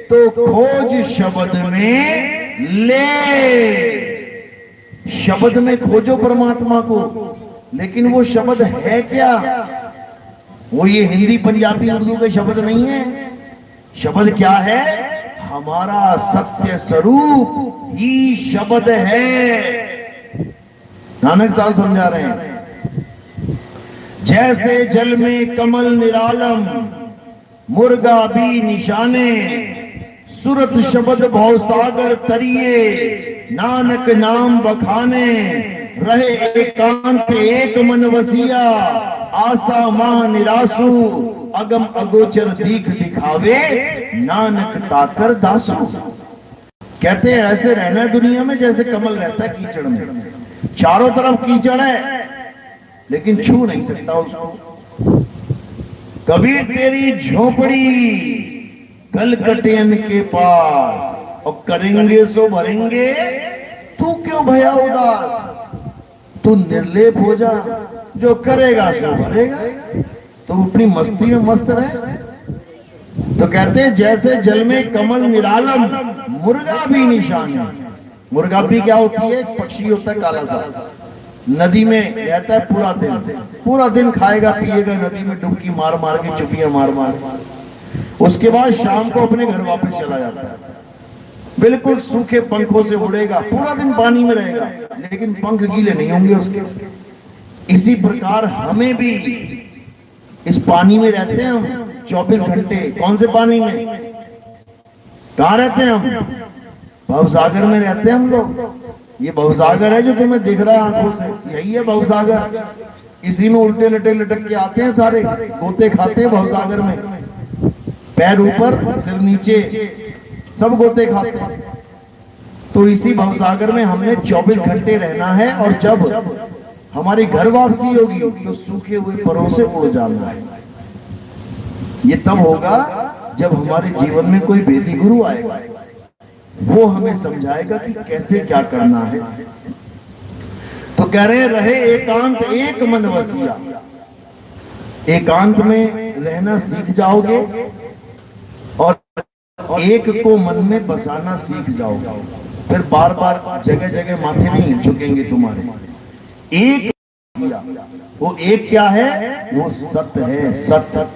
तो खोज शब्द में ले। शब्द में खोजो परमात्मा को, लेकिन वो शब्द है क्या? वो ये हिंदी पंजाबी उर्दू के शब्द नहीं है। शब्द क्या है? हमारा सत्य स्वरूप ही शब्द है। नानक साहब समझा रहे हैं, जैसे जल में कमल निरालम, मुर्गा भी निशाने। सुरत शब्द भवसागर तरिए, नानक नाम बखाने। रहे एकांत एक मन वसिया, आशा मां निरासु। अगम अगोचर दीख दिखावे, नानक ताकर दासु। कहते हैं ऐसे रहना है दुनिया में जैसे कमल रहता है कीचड़ में। चारों तरफ कीचड़ है, लेकिन छू नहीं सकता उसको। कबीर तेरी झोपड़ी कलकटियन के पास, और करेंगे सो भरेंगे, तू क्यों भया उदास। तू निर्लेप हो जा, जो करेगा सो भरेगा। तो अपनी मस्ती में मस्त रहे। तो कहते हैं जैसे जल में कमल निरालम, मुर्गा भी निशान है। मुर्गा भी क्या होती है? एक पक्षी होता है काला सा, नदी में रहता है पूरा दिन खाएगा पिएगा, नदी में डुबकी मार मार के चुपियां मार मार। उसके बाद शाम को अपने घर वापस चला जाता है। बिल्कुल सूखे पंखों से उड़ेगा, पूरा दिन पानी में रहेगा, लेकिन पंख गीले नहीं होंगे उसके। इसी प्रकार हमें भी इस पानी में रहते हैं हम 24 घंटे। कौन से पानी में? कहाँ रहते हैं हम? भवसागर में रहते हैं हम लोग। ये भवसागर है जो तुम्हें दिख रहा है आंखों से, यही है भवसागर। इसी में उल्टे लटे लटक के आते हैं सारे, गोते खाते हैं भवसागर में। पैर ऊपर सिर नीचे, सब गोते खाते हैं। तो इसी भवसागर में हमने 24 घंटे रहना है, और जब हमारी घर वापसी होगी तो सूखे हुए परों से उड़ जाना है। ये तब होगा जब हमारे जीवन में कोई वेदी गुरु आएगा, वो हमें समझाएगा कि कैसे क्या करना है। तो कह रहे रहे एकांत एक मन वसिया। एकांत में रहना सीख जाओगे और एक को मन में बसाना सीख जाओगे, फिर बार बार जगह जगह माथे नहीं झुकेंगे तुम्हारे। एक वो एक क्या है? वो सत्य है, सत्य।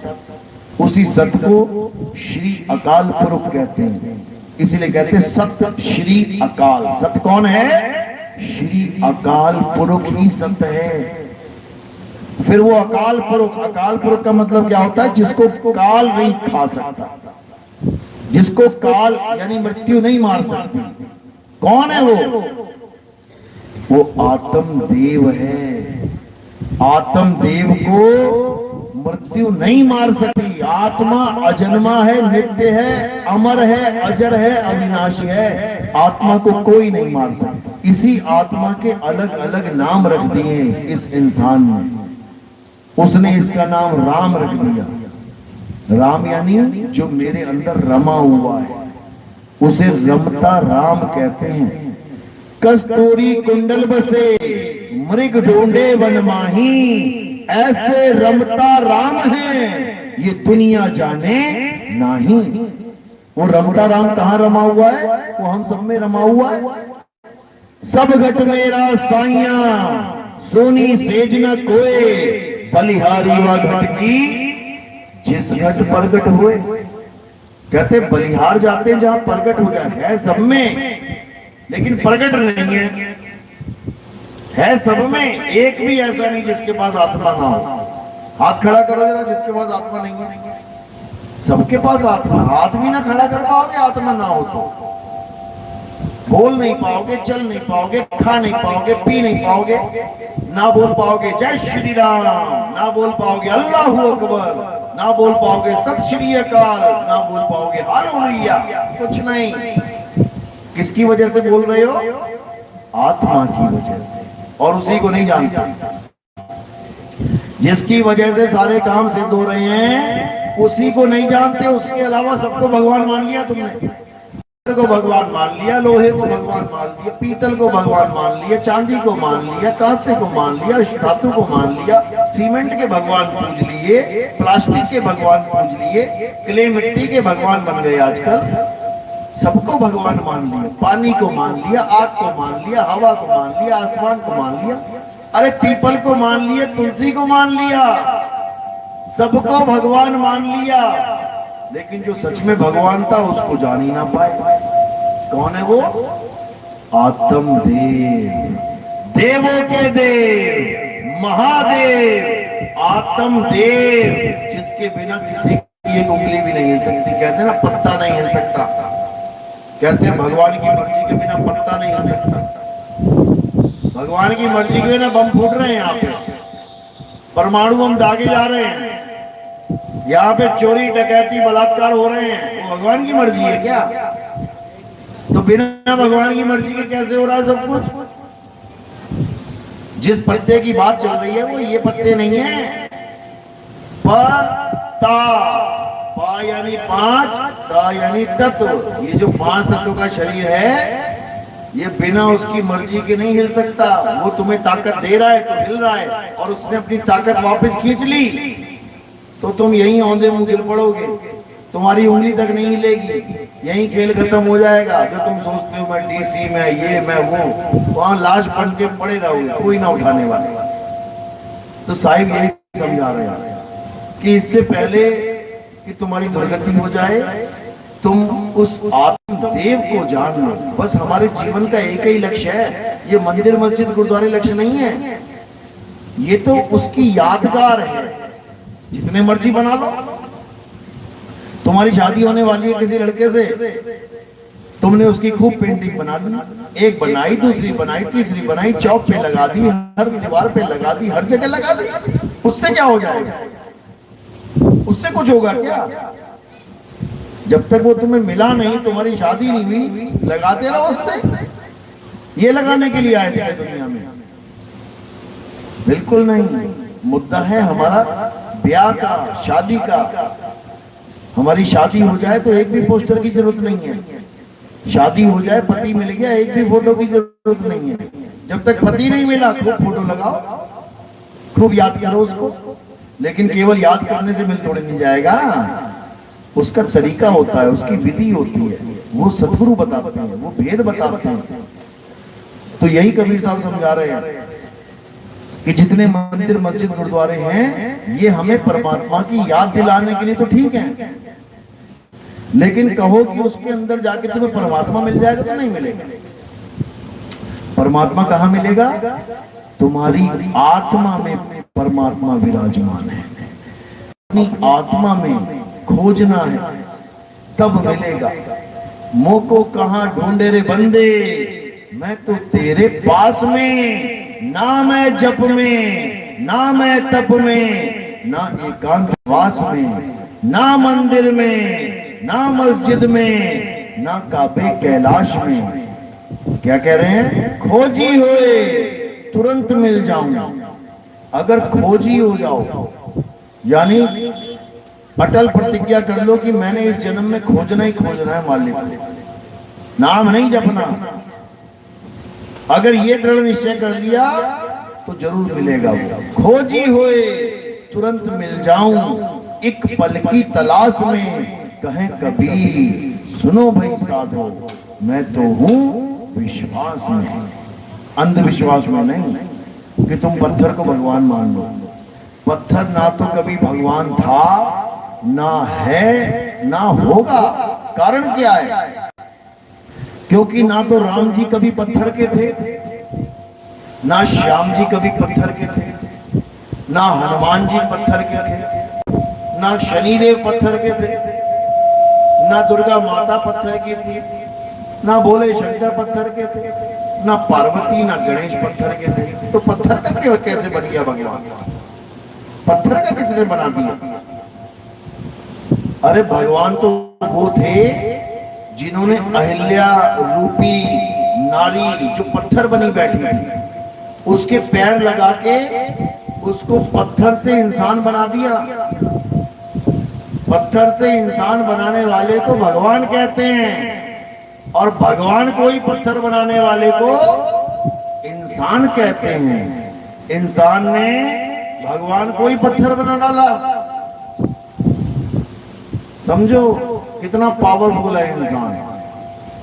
उसी सत्य को श्री अकाल पुरुष कहते हैं, इसीलिए कहते हैं सत्य श्री अकाल। सत्य कौन है? श्री अकाल पुरुष ही सत्य है। फिर वो अकाल पुरुष का मतलब क्या होता है? जिसको काल नहीं खा सकता, जिसको काल यानी मृत्यु नहीं मार सकती। कौन है वो? वो आत्म देव है। आत्म देव को मृत्यु नहीं मार सकती। आत्मा अजन्मा है, नित्य है, अमर है, अजर है, अविनाशी है। आत्मा को कोई नहीं मार सकता। इसी आत्मा के अलग अलग नाम रख दिए इस इंसान ने। उसने इसका नाम राम रख दिया। राम यानी जो मेरे अंदर रमा हुआ है, उसे रमता राम कहते हैं। कस्तूरी कुंडल बसे मृग ढूंढे वन माही, ऐसे रमता राम है ये दुनिया जाने नाही। वो रमता राम कहाँ रमा हुआ है? वो हम सब में रमा हुआ है। सब घट मेरा साइया सोनी सेज न कोए, बलिहारी व घट की जिस घट प्रगट हुए। कहते बलिहार जाते जहां प्रगट हो जाए। है सब में लेकिन प्रगट नहीं है सब में। एक भी ऐसा नहीं जिसके पास आत्मा ना हो। हाथ खड़ा करो जरा जिसके पास आत्मा नहीं है। सबके पास आत्मा। हाथ भी ना खड़ा कर पाओगे आत्मा ना हो तो। बोल नहीं पाओगे, चल नहीं पाओगे, खा नहीं पाओगे, पी नहीं पाओगे, ना बोल पाओगे जय श्री राम, ना बोल पाओगे अल्लाहू अकबर, ना बोल पाओगे सत श्री अकाल, ना बोल पाओगे हालेलुया। कुछ नहीं। किसकी वजह से बोल रहे हो? आत्मा की वजह से। और उसी को नहीं जानता। जिसकी वजह से सारे काम सिद्ध हो रहे हैं उसी को नहीं जानते। उसके अलावा सबको भगवान मान लिया तुमने। को भगवान मान लिया, लोहे को भगवान मान लिया, पीतल को भगवान मान लिया, चांदी को मान लिया, कांसे को मान लिया, धातु को मान लिया, सीमेंट के भगवान पूज लिए, प्लास्टिक के भगवान पूज लिए, क्ले मिट्टी के भगवान बन गए आजकल। सबको भगवान मान लिया। पानी को मान लिया, आग को मान लिया, हवा को मान लिया, आसमान को मान लिया, अरे पीपल को मान लिया, तुलसी को मान लिया, सबको भगवान मान लिया। लेकिन जो सच में भगवान था उसको जान ही ना पाए। कौन है वो? आत्मदेव, देवों के देव, महादेव, आत्मदेव, जिसके बिना किसी की एक उंगली भी नहीं हिल सकती। कहते हैं ना पत्ता नहीं हिल सकता। कहते हैं भगवान की मर्जी के बिना पत्ता नहीं हिल सकता। भगवान की मर्जी के बिना बम फूट रहे हैं यहाँ पे, परमाणु बम दागे जा रहे हैं, यहाँ पे चोरी डकैती बलात्कार हो रहे हैं। वो भगवान की मर्जी है क्या? तो बिना भगवान की मर्जी के कैसे हो रहा है सब कुछ? जिस पत्ते की बात चल रही है वो ये पत्ते नहीं है। पता, पा यानी पांच, ता यानी तत्व। ये जो पांच तत्वों का शरीर है ये बिना उसकी मर्जी के नहीं हिल सकता। वो तुम्हें ताकत दे रहा है तो हिल रहा है, और उसने अपनी ताकत वापस खींच ली तो तुम यहीं औंधे मुंह गिर पड़ोगे। तुम्हारी उंगली तक नहीं हिलेगी, यहीं खेल खत्म हो जाएगा। जो तुम सोचते हो मैं डीसी में ये मैं वो, वहां लाश बन के पड़े रहोगे, कोई ना उठाने वाले। तो साहिब यही समझा रहे हैं कि इससे पहले कि तुम्हारी दुर्गति हो जाए तुम उस आत्मदेव को जान लो। बस हमारे जीवन का एक ही लक्ष्य है। ये मंदिर मस्जिद गुरुद्वारे लक्ष्य नहीं है, ये तो उसकी यादगार है। जितने मर्जी बना लो। तुम्हारी शादी होने वाली है किसी लड़के से, तुमने उसकी खूब पेंटिंग बना ली, एक बनाई, दूसरी बनाई, तीसरी बनाई, चौक पे लगा दी, हर दीवार पे लगा दी, हर जगह लगा दी। उससे क्या हो जाएगा? उससे कुछ होगा क्या? जब तक वो तुम्हें मिला नहीं, तुम्हारी शादी नहीं हुई, लगाते रहो उससे। ये लगाने के लिए आए थे दुनिया में? बिल्कुल नहीं। मुद्दा है हमारा ब्याह का, शादी का। हमारी शादी हो जाए तो एक भी पोस्टर की जरूरत नहीं है। शादी हो जाए, पति मिल गया, एक भी फोटो की जरूरत नहीं है। जब तक पति नहीं मिला खूब फोटो लगाओ, खूब याद करो उसको। लेकिन केवल याद करने से मिल थोड़ी नहीं जाएगा। उसका तरीका होता है, उसकी विधि होती है, वो सतगुरु बताते हैं, वो भेद बताते हैं। तो यही कबीर साहब समझा रहे हैं कि जितने मंदिर मस्जिद गुरुद्वारे हैं ये हमें परमात्मा की याद दिलाने के लिए तो ठीक है, लेकिन कहो कि उसके अंदर जाके तुम्हें परमात्मा मिल जाएगा तो नहीं मिलेगा। परमात्मा कहाँ मिलेगा? तुम्हारी आत्मा में परमात्मा विराजमान है। अपनी आत्मा में खोजना है तब मिलेगा। मोह को कहाँ ढूंढे रे बंदे, मैं तो तेरे पास में, नाम है जप में, ना मैं तप में, ना एकांतवास में, ना मंदिर में, ना मस्जिद में, ना काबे कैलाश में। क्या कह रहे हैं? खोजी होए तुरंत मिल जाऊं। अगर खोजी हो जाओ यानी अटल प्रतिज्ञा कर लो कि मैंने इस जन्म में खोजना ही खोजना है मालिक, नाम नहीं जपना। अगर ये दृढ़ निश्चय कर लिया तो जरूर मिलेगा वो। खोजी होए तुरंत मिल जाऊं, एक पल की तलाश में, कहें कबीर सुनो भाई साधो, मैं तो हूं विश्वास में, अंधविश्वास में नहीं कि तुम पत्थर को भगवान मान लो। पत्थर ना तो कभी भगवान था, ना है, ना होगा। कारण क्या है? क्योंकि ना तो राम जी कभी पत्थर के थे, ना श्याम जी कभी पत्थर के थे, ना हनुमान जी पत्थर के थे, ना शनिदेव पत्थर के थे, ना दुर्गा माता पत्थर की थी, ना भोले शंकर पत्थर के थे, ना पार्वती ना गणेश पत्थर के थे। तो पत्थर का क्यों कैसे बन गया भगवान? पत्थर का किसने बना दिया? अरे भगवान तो वो थे जिन्होंने अहिल्या रूपी नारी जो पत्थर बनी बैठी थी, उसके पैर लगा के उसको पत्थर से इंसान बना दिया। पत्थर से इंसान बनाने वाले को भगवान कहते हैं, और भगवान को ही पत्थर बनाने वाले को इंसान कहते हैं। इंसान ने भगवान को ही पत्थर बना डाला। समझो कितना पावरफुल है इंसान।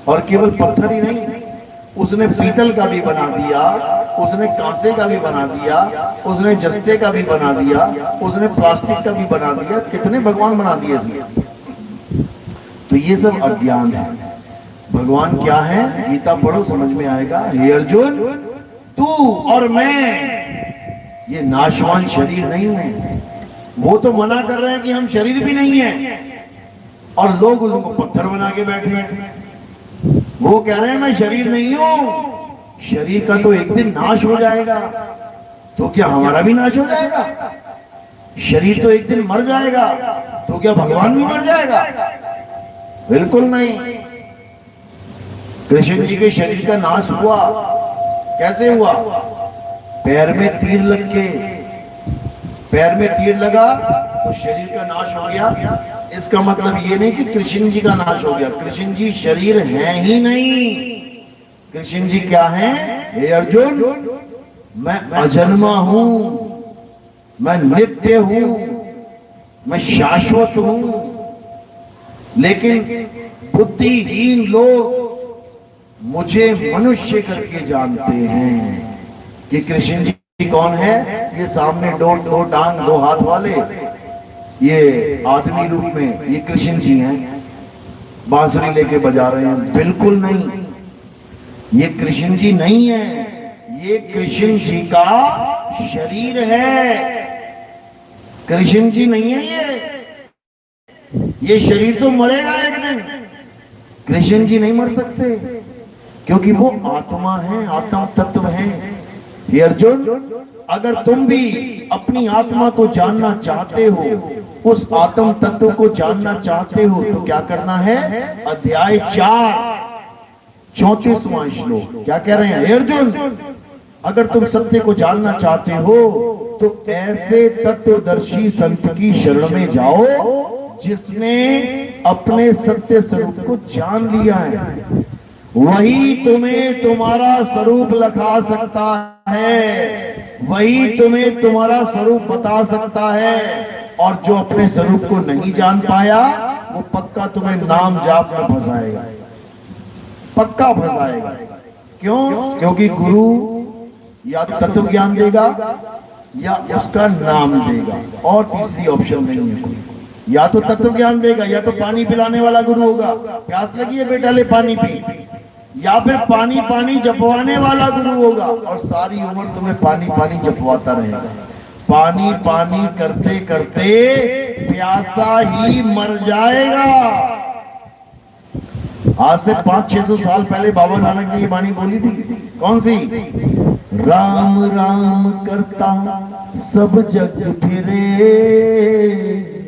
और केवल पत्थर ही नहीं, उसने पीतल का भी बना दिया, उसने कांसे का भी बना दिया, उसने जस्ते का भी बना दिया, उसने प्लास्टिक का भी बना दिया। कितने भगवान बना दिए इसने। तो ये सब अज्ञान है। भगवान क्या है? गीता पढ़ो समझ में आएगा। हे अर्जुन, तू और मैं ये नाशवान शरीर नहीं है। वो तो मना कर रहे हैं कि हम शरीर भी नहीं है, और लोग उनको पत्थर बना के बैठे हैं। वो कह रहे हैं मैं शरीर नहीं हूं। शरीर का तो एक दिन नाश हो जाएगा, तो क्या हमारा भी नाश हो जाएगा? शरीर तो एक दिन मर जाएगा, तो क्या भगवान भी मर जाएगा? बिल्कुल नहीं। कृष्ण जी के शरीर का नाश हुआ, कैसे हुआ? पैर में तीर लग के, पैर में तीर लगा तो शरीर का नाश हो गया। इसका मतलब ये नहीं कि कृष्ण जी का नाश हो गया। कृष्ण जी शरीर है ही नहीं। कृष्ण जी क्या है? हे अर्जुन, मैं अजन्मा हूं, मैं नित्य हूं, मैं शाश्वत हूं। लेकिन बुद्धिहीन लोग मुझे मनुष्य करके जानते हैं कि कृष्ण जी कौन है। ये सामने दो टांग दो हाथ वाले, ये आदमी रूप में ये कृष्ण जी हैं, बांसुरी लेके बजा रहे हैं। बिल्कुल नहीं, ये कृष्ण जी नहीं है, ये कृष्ण जी का शरीर है। कृष्ण जी नहीं है ये शरीर तो मरेगा एक दिन। कृष्ण जी नहीं मर सकते, क्योंकि वो आत्मा है, आत्मा तत्व है। हे अर्जुन, अगर तुम भी अपनी आत्मा को जानना चाहते हो, उस आत्म तत्व को जानना चाहते हो, तो क्या करना है? अध्याय 4 34वां श्लोक क्या कह रहे हैं? हे अर्जुन, अगर तुम सत्य को जानना चाहते हो तो ऐसे तत्वदर्शी संत की शरण में जाओ जिसने अपने सत्य स्वरूप को जान लिया है। वही तुम्हें तुम्हारा स्वरूप लखा सकता है, वही तुम्हें तुम्हारा स्वरूप बता सकता है। और जो अपने स्वरूप को नहीं जान पाया, वो पक्का तुम्हें नाम जाप में फंसाएगा, पक्का फंसाएगा। क्यों? क्योंकि गुरु या तत्व ज्ञान देगा या उसका नाम देगा, और तीसरी ऑप्शन नहीं है कोई। या तो तत्व ज्ञान देगा, या तो पानी पिलाने वाला गुरु होगा, प्यास लगी है बेटा ले पानी पी, या फिर पानी पानी जपवाने वाला गुरु होगा, और सारी उम्र तुम्हें पानी पानी जपवाता रहेगा। पानी पानी करते करते प्यासा ही मर जाएगा। आज से 500-600 साल पहले बाबा नानक ने ये वाणी बोली थी। कौन सी? राम राम करता सब जग फिरे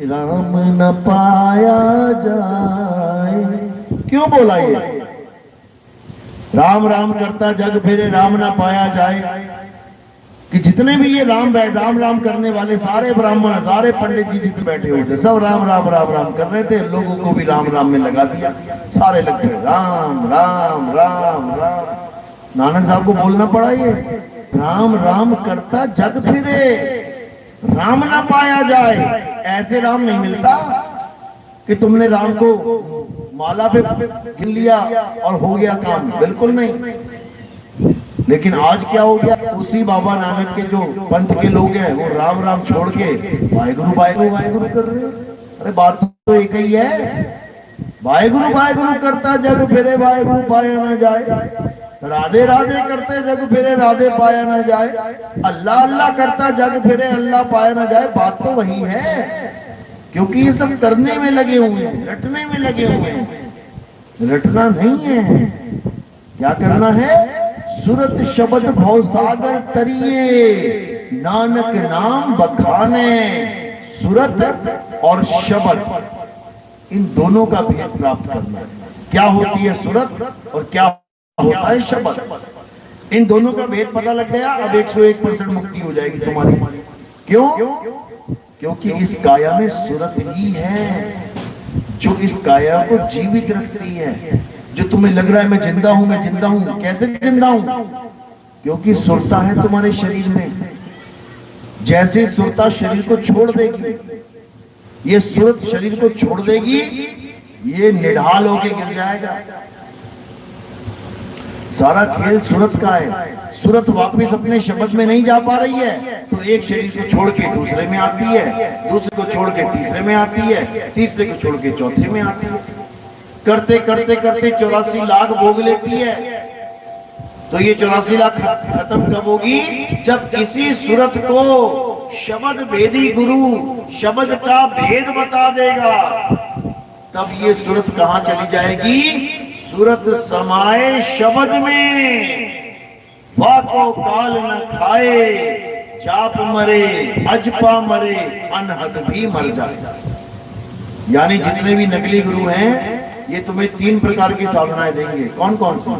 राम न पाया जाए। क्यों बोला ये? राम राम करता जग फिरे राम न पाया जाए, कि जितने भी ये राम राम करने वाले सारे ब्राह्मण, सारे पंडित जी जितने बैठे हुए थे, सब राम राम राम राम कर रहे थे। लोगों को भी राम राम में लगा दिया, सारे लग गए राम राम राम राम। नानक साहब को बोलना पड़ा ये, राम राम करता जग फिरे राम ना पाया जाए। ऐसे राम नहीं मिलता कि तुमने राम को माला पे गिन लिया और हो गया काम, बिल्कुल नहीं। लेकिन आज क्या हो गया, उसी बाबा नानक के जो पंथ के लोग हैं वो राम राम छोड़ के वाहेगुरु वाहेगुरु वाहेगुरु कर रहे हैं। अरे बात तो एक ही है, वाहेगुरु करता जग फिरे वाहेगुरु पाया ना जाए, राधे राधे करते जग फिरे राधे पाया ना जाए, अल्लाह अल्लाह करता जग फिरे अल्लाह पाया ना जाए। बात तो वही है, क्योंकि ये सब करने में लगे हुए हैं, रटने में लगे हुए हैं। रटना नहीं है, क्या करना है? सुरत शब्द भव सागर तरिए नानक नाम बखाने। सुरत और शब्द, इन दोनों का भेद प्राप्त करना है। क्या होती है सुरत और क्या होता है शब्द? इन दोनों का भेद पता लग गया, अब 101% मुक्ति हो जाएगी तुम्हारी। क्यों? क्योंकि इस काया में सुरत ही है जो इस काया को जीवित रखती है। जो तुम्हें लग रहा है मैं जिंदा हूं, कैसे जिंदा हूं? क्योंकि सुरता है तुम्हारे शरीर में। जैसे सुरता शरीर को छोड़ देगी, ये सुरत शरीर को छोड़ देगी, ये निढाल होके गिर जाएगा। सारा खेल सुरत का है। सुरत वापस अपने शब्द में नहीं जा पा रही है, तो एक शरीर को छोड़ के दूसरे में आती है, दूसरे को छोड़ के तीसरे में आती है, तीसरे को छोड़ के चौथे में आती है। करते करते करते 84 लाख भोग लेती है। तो ये 84 लाख खत्म कब होगी? जब इसी सुरत को शब्द भेदी गुरु शब्द का भेद बता देगा, तब ये सुरत कहां चली जाएगी? सुरत समाये शब्द में, वाको काल न खाए, जाप मरे अजपा मरे, अनहद भी मर जाए। यानी जितने भी नकली गुरु हैं ये तुम्हें 3 प्रकार की साधनाएं देंगे। कौन कौन सी?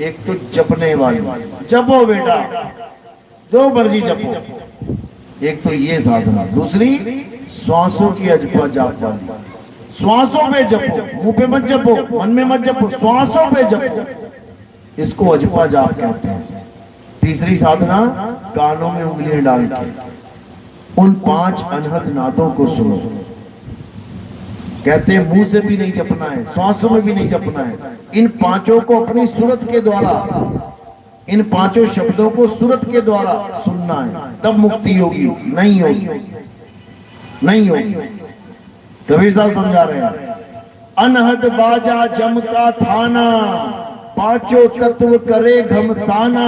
एक तो जपने वाली, जपो बेटा जो मर्जी जपो, एक तो ये साधना। दूसरी श्वासों की अजपा जाप वाली, श्वासों पे जपो, मुंह पे मत जपो, मन में मत जपो, श्वासों पे जपो, इसको अजपा जाप कहते हैं। तीसरी साधना कानों में उंगलियां डाल के उन 5 अनहद नादों को सुनो। कहते हैं मुंह से भी नहीं जपना है, श्वासों में भी नहीं जपना है। इन 5 को अपनी सुरत के द्वारा, इन 5 शब्दों को सुरत के द्वारा सुनना है, तब मुक्ति होगी। नहीं होगी, नहीं होगी। कबीर साहब समझा रहे हैं, अनहद बाजा जम का थाना, 5 तत्व करे घमसाना,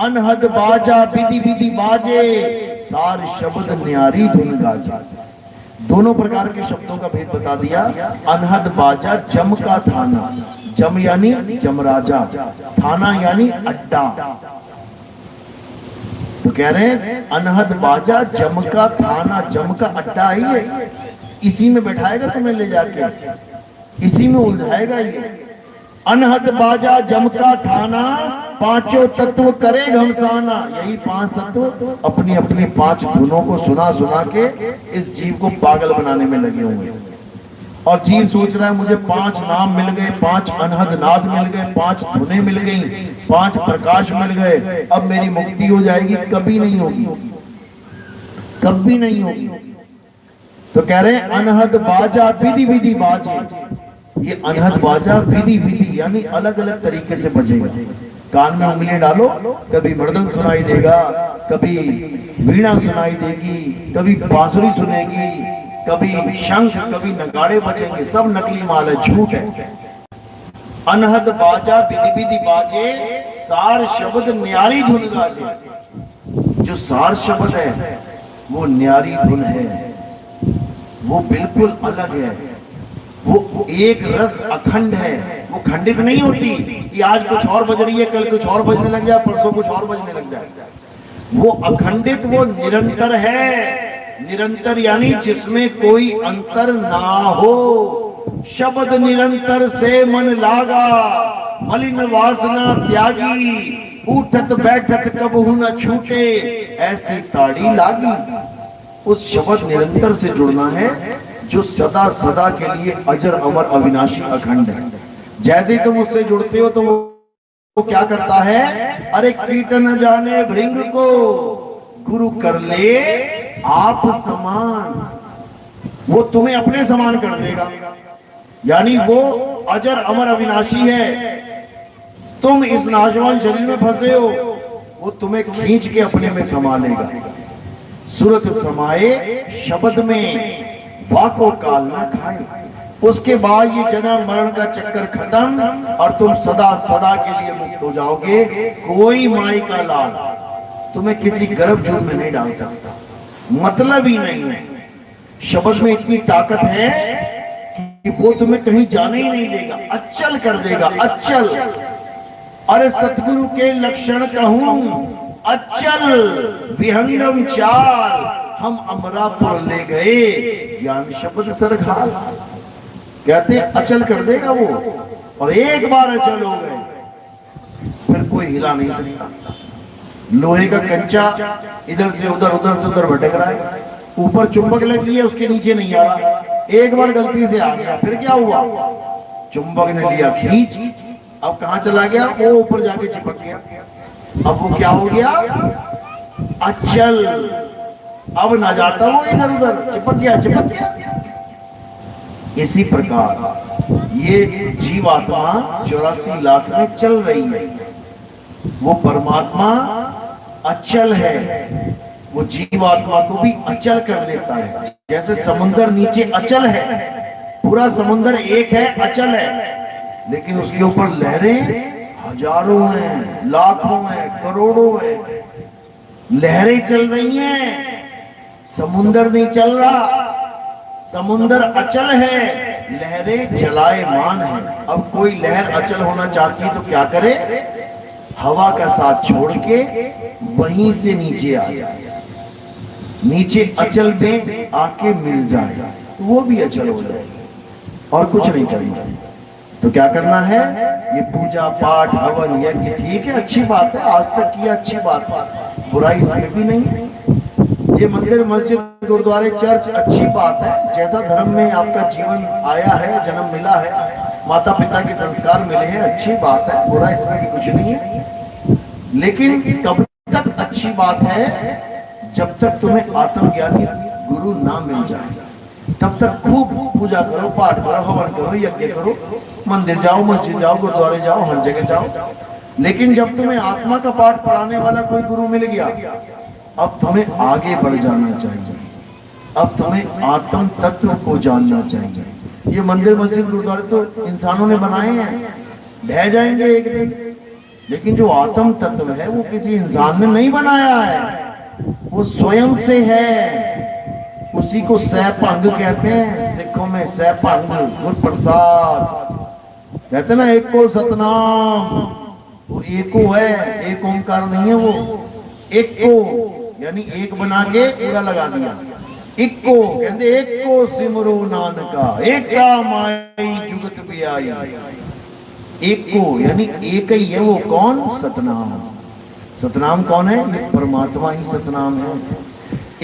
अनहद बाजा विधि विधि बाजे, सार शब्द न्यारी धुन गाजे। दोनों प्रकार के शब्दों का भेद बता दिया। अनहद बाजा जम का थाना, जम यानी जमराजा, थाना यानी अड्डा। तो कह रहे हैं अनहद बाजा जम का थाना, जम का अड्डा ही है, इसी में बैठाएगा तुम्हें ले जाके, इसी में उलझाएगा ये। अनहद बाजा जम का थाना, 5 तत्व करे घमसाना। यही 5 तत्व अपनी अपनी 5 धुनों को सुना सुना के इस जीव को पागल बनाने में लगे हुए हैं। और जीव सोच रहा है मुझे 5 नाम मिल गए, 5 अनहद नाद मिल गए, 5 धुनें मिल गई, 5 प्रकाश मिल गए, अब मेरी मुक्ति हो जाएगी। कभी नहीं होगी, कभी नहीं होगी। तो कह रहे हैं अनहद बाजा विधि विधि बाजे। ये अनहद बाजा विधि विधि यानी अलग अलग तरीके से बजेगा। कान में उंगलियां डालो, कभी मृदंग सुनाई देगा, कभी वीणा सुनाई देगी, कभी बांसुरी सुनेगी, कभी शंख, कभी नगाड़े बजेंगे। सब नकली माल है, झूठ है। अनहद बाजा विधि विधि बाजे, सार शब्द न्यारी धुन गाजे। जो सार शब्द है वो न्यारी धुन है, वो बिल्कुल अलग है, वो एक रस अखंड है, वो खंडित नहीं होती कि आज कुछ और बज रही है, कल कुछ और बजने लग जाए, परसों कुछ और बजने लग जाए। वो अखंडित, वो निरंतर है। निरंतर यानी जिसमें कोई अंतर ना हो। शब्द निरंतर से मन लागा, मलिन वासना त्यागी, उठत बैठत कबहू न छूटे, ऐसी ताड़ी लागी। उस शब्द निरंतर से जुड़ना है जो सदा सदा के लिए अजर अमर अविनाशी अखंड है। जैसे तुम उससे जुड़ते हो तो वो क्या करता है, अरे कीट न जाने भृंग को गुरु कर ले आप समान। वो तुम्हें अपने समान कर देगा, यानी वो अजर अमर अविनाशी है। तुम इस नाशवान शरीर में फंसे हो, वो तुम्हें खींच के अपने में समा लेगा। सूरत समाए शब्द में, वाको काल न खाए। उसके बाद ये जन्म मरण का चक्कर खत्म और तुम सदा सदा के लिए मुक्त हो जाओगे। कोई माई का लाल तुम्हें किसी गर्भ जून में नहीं डाल सकता, मतलब ही नहीं है। शब्द में इतनी ताकत है कि वो तुम्हें कहीं जाने ही नहीं देगा, अचल कर देगा, अचल। अरे सतगुरु के लक्षण कहूं, अचल विहंगम चाल, हम अमरापुर ले गए ज्ञान शब्द सरघाल। कहते अचल कर देगा वो, और एक बार अचल हो गए फिर कोई हिला नहीं सकता। लोहे का कंचा इधर से उधर, उधर से उधर भटक रहा है, ऊपर चुंबक लगी है, उसके नीचे नहीं आ रहा। एक बार गलती से आ गया, फिर क्या हुआ, चुंबक ने लिया खींच, अब कहां चला गया, वो ऊपर जाके चिपक गया। अब वो क्या हो गया, अचल। अब ना जाता वो इधर उधर, चिपक गया, चिपक गया। इसी प्रकार ये जीवात्मा 84 लाख में चल रही है। वो परमात्मा अचल है, वो जीवात्मा को भी अचल कर देता है। जैसे समुंदर नीचे अचल है, पूरा समुंदर एक है, अचल है, लेकिन उसके ऊपर लहरें हजारों हैं, लाखों हैं, करोड़ों हैं। लहरें चल रही हैं, समुंदर नहीं चल रहा। समुंदर अचल है, लहरें चलायमान है। अब कोई लहर अचल होना चाहती है तो क्या करे, हवा का साथ छोड़ के वहीं से नीचे आ जाए, नीचे अचल में आके मिल जाए, वो भी अचल हो जाएगी। और कुछ नहीं करना है। तो क्या करना है, ये पूजा पाठ हवन यज्ञ ठीक है, अच्छी बात है, आज तक किया अच्छी बात है, बुराई इसमें भी नहीं है। ये मंदिर मस्जिद गुरुद्वारे चर्च अच्छी बात है, जैसा धर्म में आपका जीवन आया है, जन्म मिला है, माता पिता के संस्कार मिले हैं, अच्छी बात है, बुरा इसमें भी कुछ नहीं है। लेकिन तब तक अच्छी बात है जब तक तुम्हें आत्मज्ञानी गुरु ना मिल जाए। तब तक खूब पूजा करो, पाठ करो, हवन करो, यज्ञ करो, मंदिर जाओ, मस्जिद जाओ, गुरुद्वारे जाओ, हर जगह जाओ। लेकिन जब तुम्हें आत्मा का पाठ पढ़ाने वाला कोई गुरु मिल गया, अब तुम्हें आगे बढ़ जाना चाहिए। अब तुम्हें आत्म तत्व को जानना चाहिए। ये मंदिर मस्जिद गुरुद्वारे तो इंसानों ने बनाए हैं, ढह जाएंगे एक दिन, लेकिन जो आत्म तत्व है वो किसी इंसान ने नहीं बनाया है, वो स्वयं से है। उसी को सैभंग कहते हैं, सिखों में सैभंग, गुरु प्रसाद कहते ना, एक को सतनाम, वो एको है, एक ओंकार नहीं है, वो एक को यानी एक बना के पूरा लगा दिया। एक को कहते, एक को सिमरो नानका, एक का माई जुगत भी आई। एक को यानी एक ही है, वो कौन, सतनाम। सतनाम कौन है, ये परमात्मा ही सतनाम है।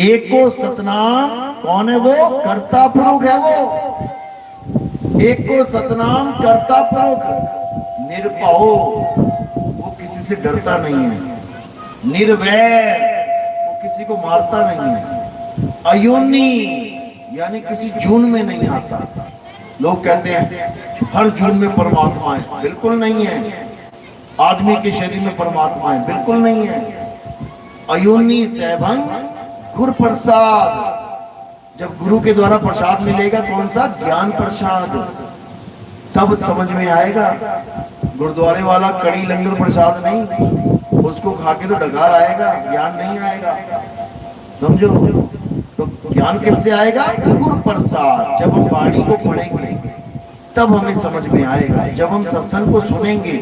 एक को सतनाम कौन है, वो कर्ता पुरुष है। वो एक को सतनाम कर्ता पुरुष, निर्भय, वो किसी से डरता नहीं है, निर्वैर, किसी को मारता नहीं है, अयोनी यानी किसी जून में नहीं आता। लोग कहते हैं हर जून में परमात्मा है, बिल्कुल नहीं है। आदमी के शरीर में परमात्मा है, बिल्कुल नहीं है। अयोनी सैभंग गुरु प्रसाद। जब गुरु के द्वारा प्रसाद मिलेगा, कौन सा, ज्ञान प्रसाद, तब समझ में आएगा। गुरुद्वारे वाला कड़ी लंगर प्रसाद नहीं, उसको खा के तो डकार आएगा, ज्ञान नहीं आएगा, समझो। तो ज्ञान किससे आएगा, गुरु प्रसाद। जब हम वाणी को पढ़ेंगे तब हमें समझ में आएगा, जब हम सत्संग को सुनेंगे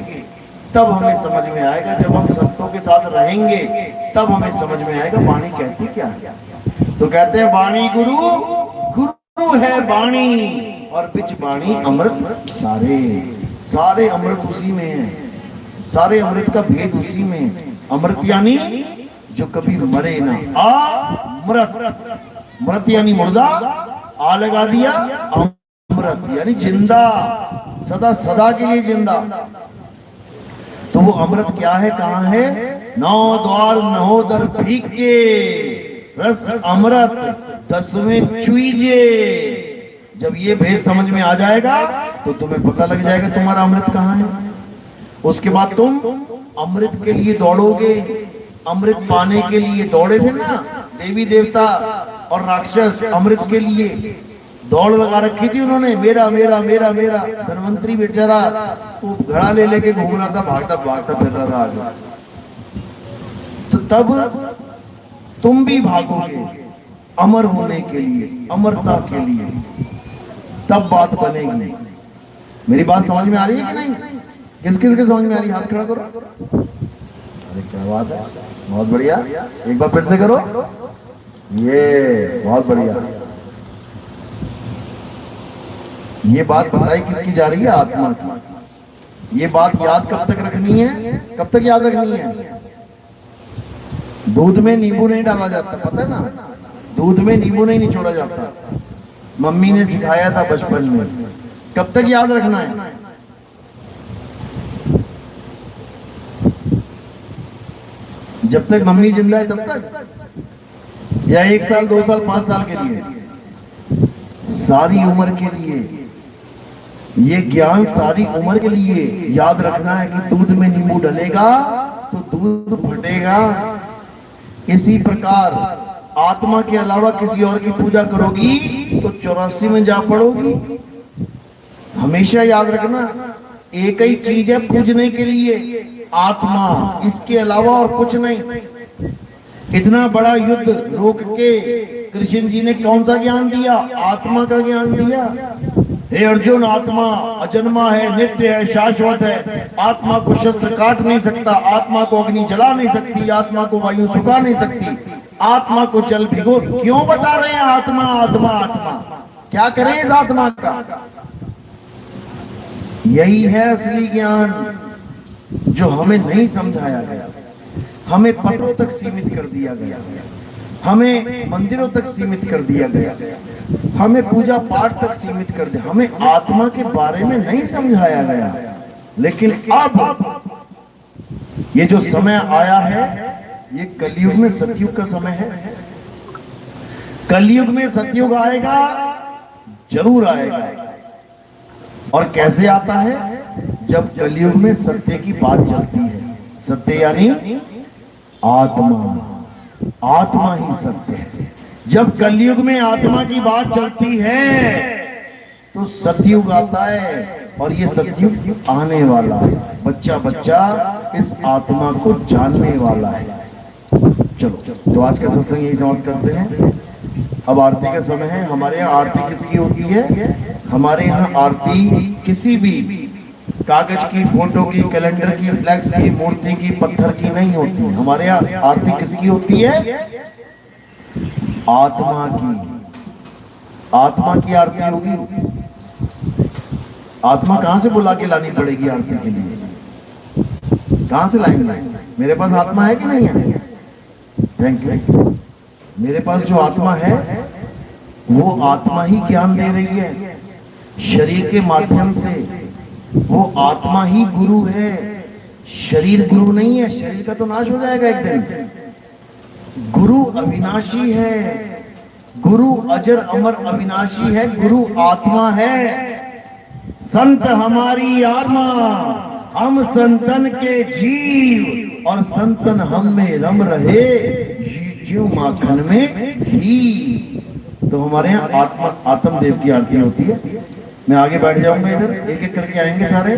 तब हमें समझ में आएगा, जब हम संतों के साथ रहेंगे तब हमें समझ में आएगा वाणी कहती क्या है। तो कहते हैं वाणी गुरु, गुरु है वाणी, और बिच वाणी अमृत सारे। सारे अमृत उसी में है, सारे अमृत का भेद उसी में है। अमृत यानी जो कभी मरे ना, अमृत, मृत यानी मुर्दा, आ लगा दिया, अमृत यानी जिंदा, सदा सदा के लिए जिंदा। तो वो अमृत क्या है, कहाँ है? नौ द्वार नहोदर फीके, रस अमृत दसवें चुईजे। जब ये भेद समझ में आ जाएगा तो तुम्हें पता लग जाएगा तुम्हारा अमृत कहाँ है। उसके बाद तुम अमृत के लिए दौड़ोगे। अमृत पाने के लिए दौड़े थे ना देवी देवता और राक्षस, अमृत के लिए दौड़ लगा रखी थी उन्होंने, मेरा मेरा मेरा मेरा। धनवंतरी बेचारा वो घड़ा ले लेके घूम रहा था, भागता भागता फिर रहा था आगे। तो तब तुम भी भागोगे अमर होने के लिए, अमरता के लिए, तब बात बनेगी। मेरी बात समझ में आ रही है कि नहीं? किस किस के समझ में आ रही है? हाथ खड़ा करो। अरे क्या बात है, बहुत बढ़िया। एक बार फिर से करो, ये बहुत बढ़िया। ये बात बताई किसकी जा रही है? आत्मा की। ये बात याद कब तक रखनी है? कब तक याद रखनी है? दूध में नींबू नहीं डाला जाता, पता है ना? दूध में नींबू नहीं निचोड़ा जाता। मम्मी ने सिखाया था बचपन में। कब तक याद रखना है? जब तक मम्मी जिंदा है तब तक, या 1 साल 2 साल 5 साल के लिए? सारी उम्र के लिए। ये ज्ञान सारी उम्र के लिए याद रखना है कि दूध में नींबू डलेगा तो दूध फटेगा। इसी प्रकार आत्मा के अलावा किसी और की पूजा करोगी तो 84 में जा पड़ोगी। हमेशा याद रखना, एक ही चीज है पूजने के लिए, आत्मा, इसके अलावा और कुछ नहीं। इतना बड़ा युद्ध रोक के कृष्ण जी ने कौन सा ज्ञान दिया? आत्मा का ज्ञान दिया। हे अर्जुन, आत्मा अजन्मा है, नित्य है, शाश्वत है। आत्मा को शस्त्र काट नहीं सकता, आत्मा को अग्नि जला नहीं सकती, आत्मा को वायु सुखा नहीं सकती, आत्मा को जल भिगो। क्यों बता रहे हैं आत्मा आत्मा आत्मा? क्या करें इस आत्मा का? यही है असली ज्ञान जो हमें नहीं समझाया गया। हमें पत्रों तक सीमित कर दिया गया, हमें मंदिरों तक सीमित कर दिया गया, हमें पूजा पाठ तक सीमित कर दिया। हमें आत्मा के बारे में नहीं समझाया गया। लेकिन अब ये जो समय आया है, ये कलयुग में सतयुग का समय है। कलयुग में सतयुग आएगा, जरूर आएगा। और कैसे आता है? जब कलयुग में सत्य की बात चलती है। सत्य यानी आत्मा, आत्मा ही सत्य है। जब कलयुग में आत्मा की बात चलती है तो सतयुग आता है, और ये सतयुग आने वाला है। बच्चा बच्चा इस आत्मा को जानने वाला है। चलो, तो आज का सत्संग यही समाप्त करते हैं। अब आरती का समय है। हमारे यहाँ आरती किसकी होती है? हमारे यहाँ आरती किसी भी कागज की, फोटो की, कैलेंडर की, फ्लैक्स की, मूर्ति की, पत्थर की नहीं होती। हमारे यहाँ आरती किसकी होती है? आत्मा की। आत्मा की आरती होगी। आत्मा कहां से बुला के लानी पड़ेगी आरती के लिए? कहां से लाएंगे? मेरे पास आत्मा है कि नहीं है? Thank you. मेरे पास जो आत्मा है वो आत्मा ही ज्ञान दे रही है शरीर के माध्यम से। वो आत्मा ही गुरु है, शरीर गुरु नहीं है। शरीर का तो नाश हो जाएगा एक दिन। गुरु अविनाशी है, गुरु अजर अमर अविनाशी है, गुरु आत्मा है। संत हमारी आत्मा, हम संतन के जीव, और संतन हम में रम रहे, ज्यों माखन में घी। तो हमारे यहाँ आत्मा, आत्मदेव की आरती होती है। मैं आगे बैठ जाऊंगा, इधर एक एक करके आएंगे सारे।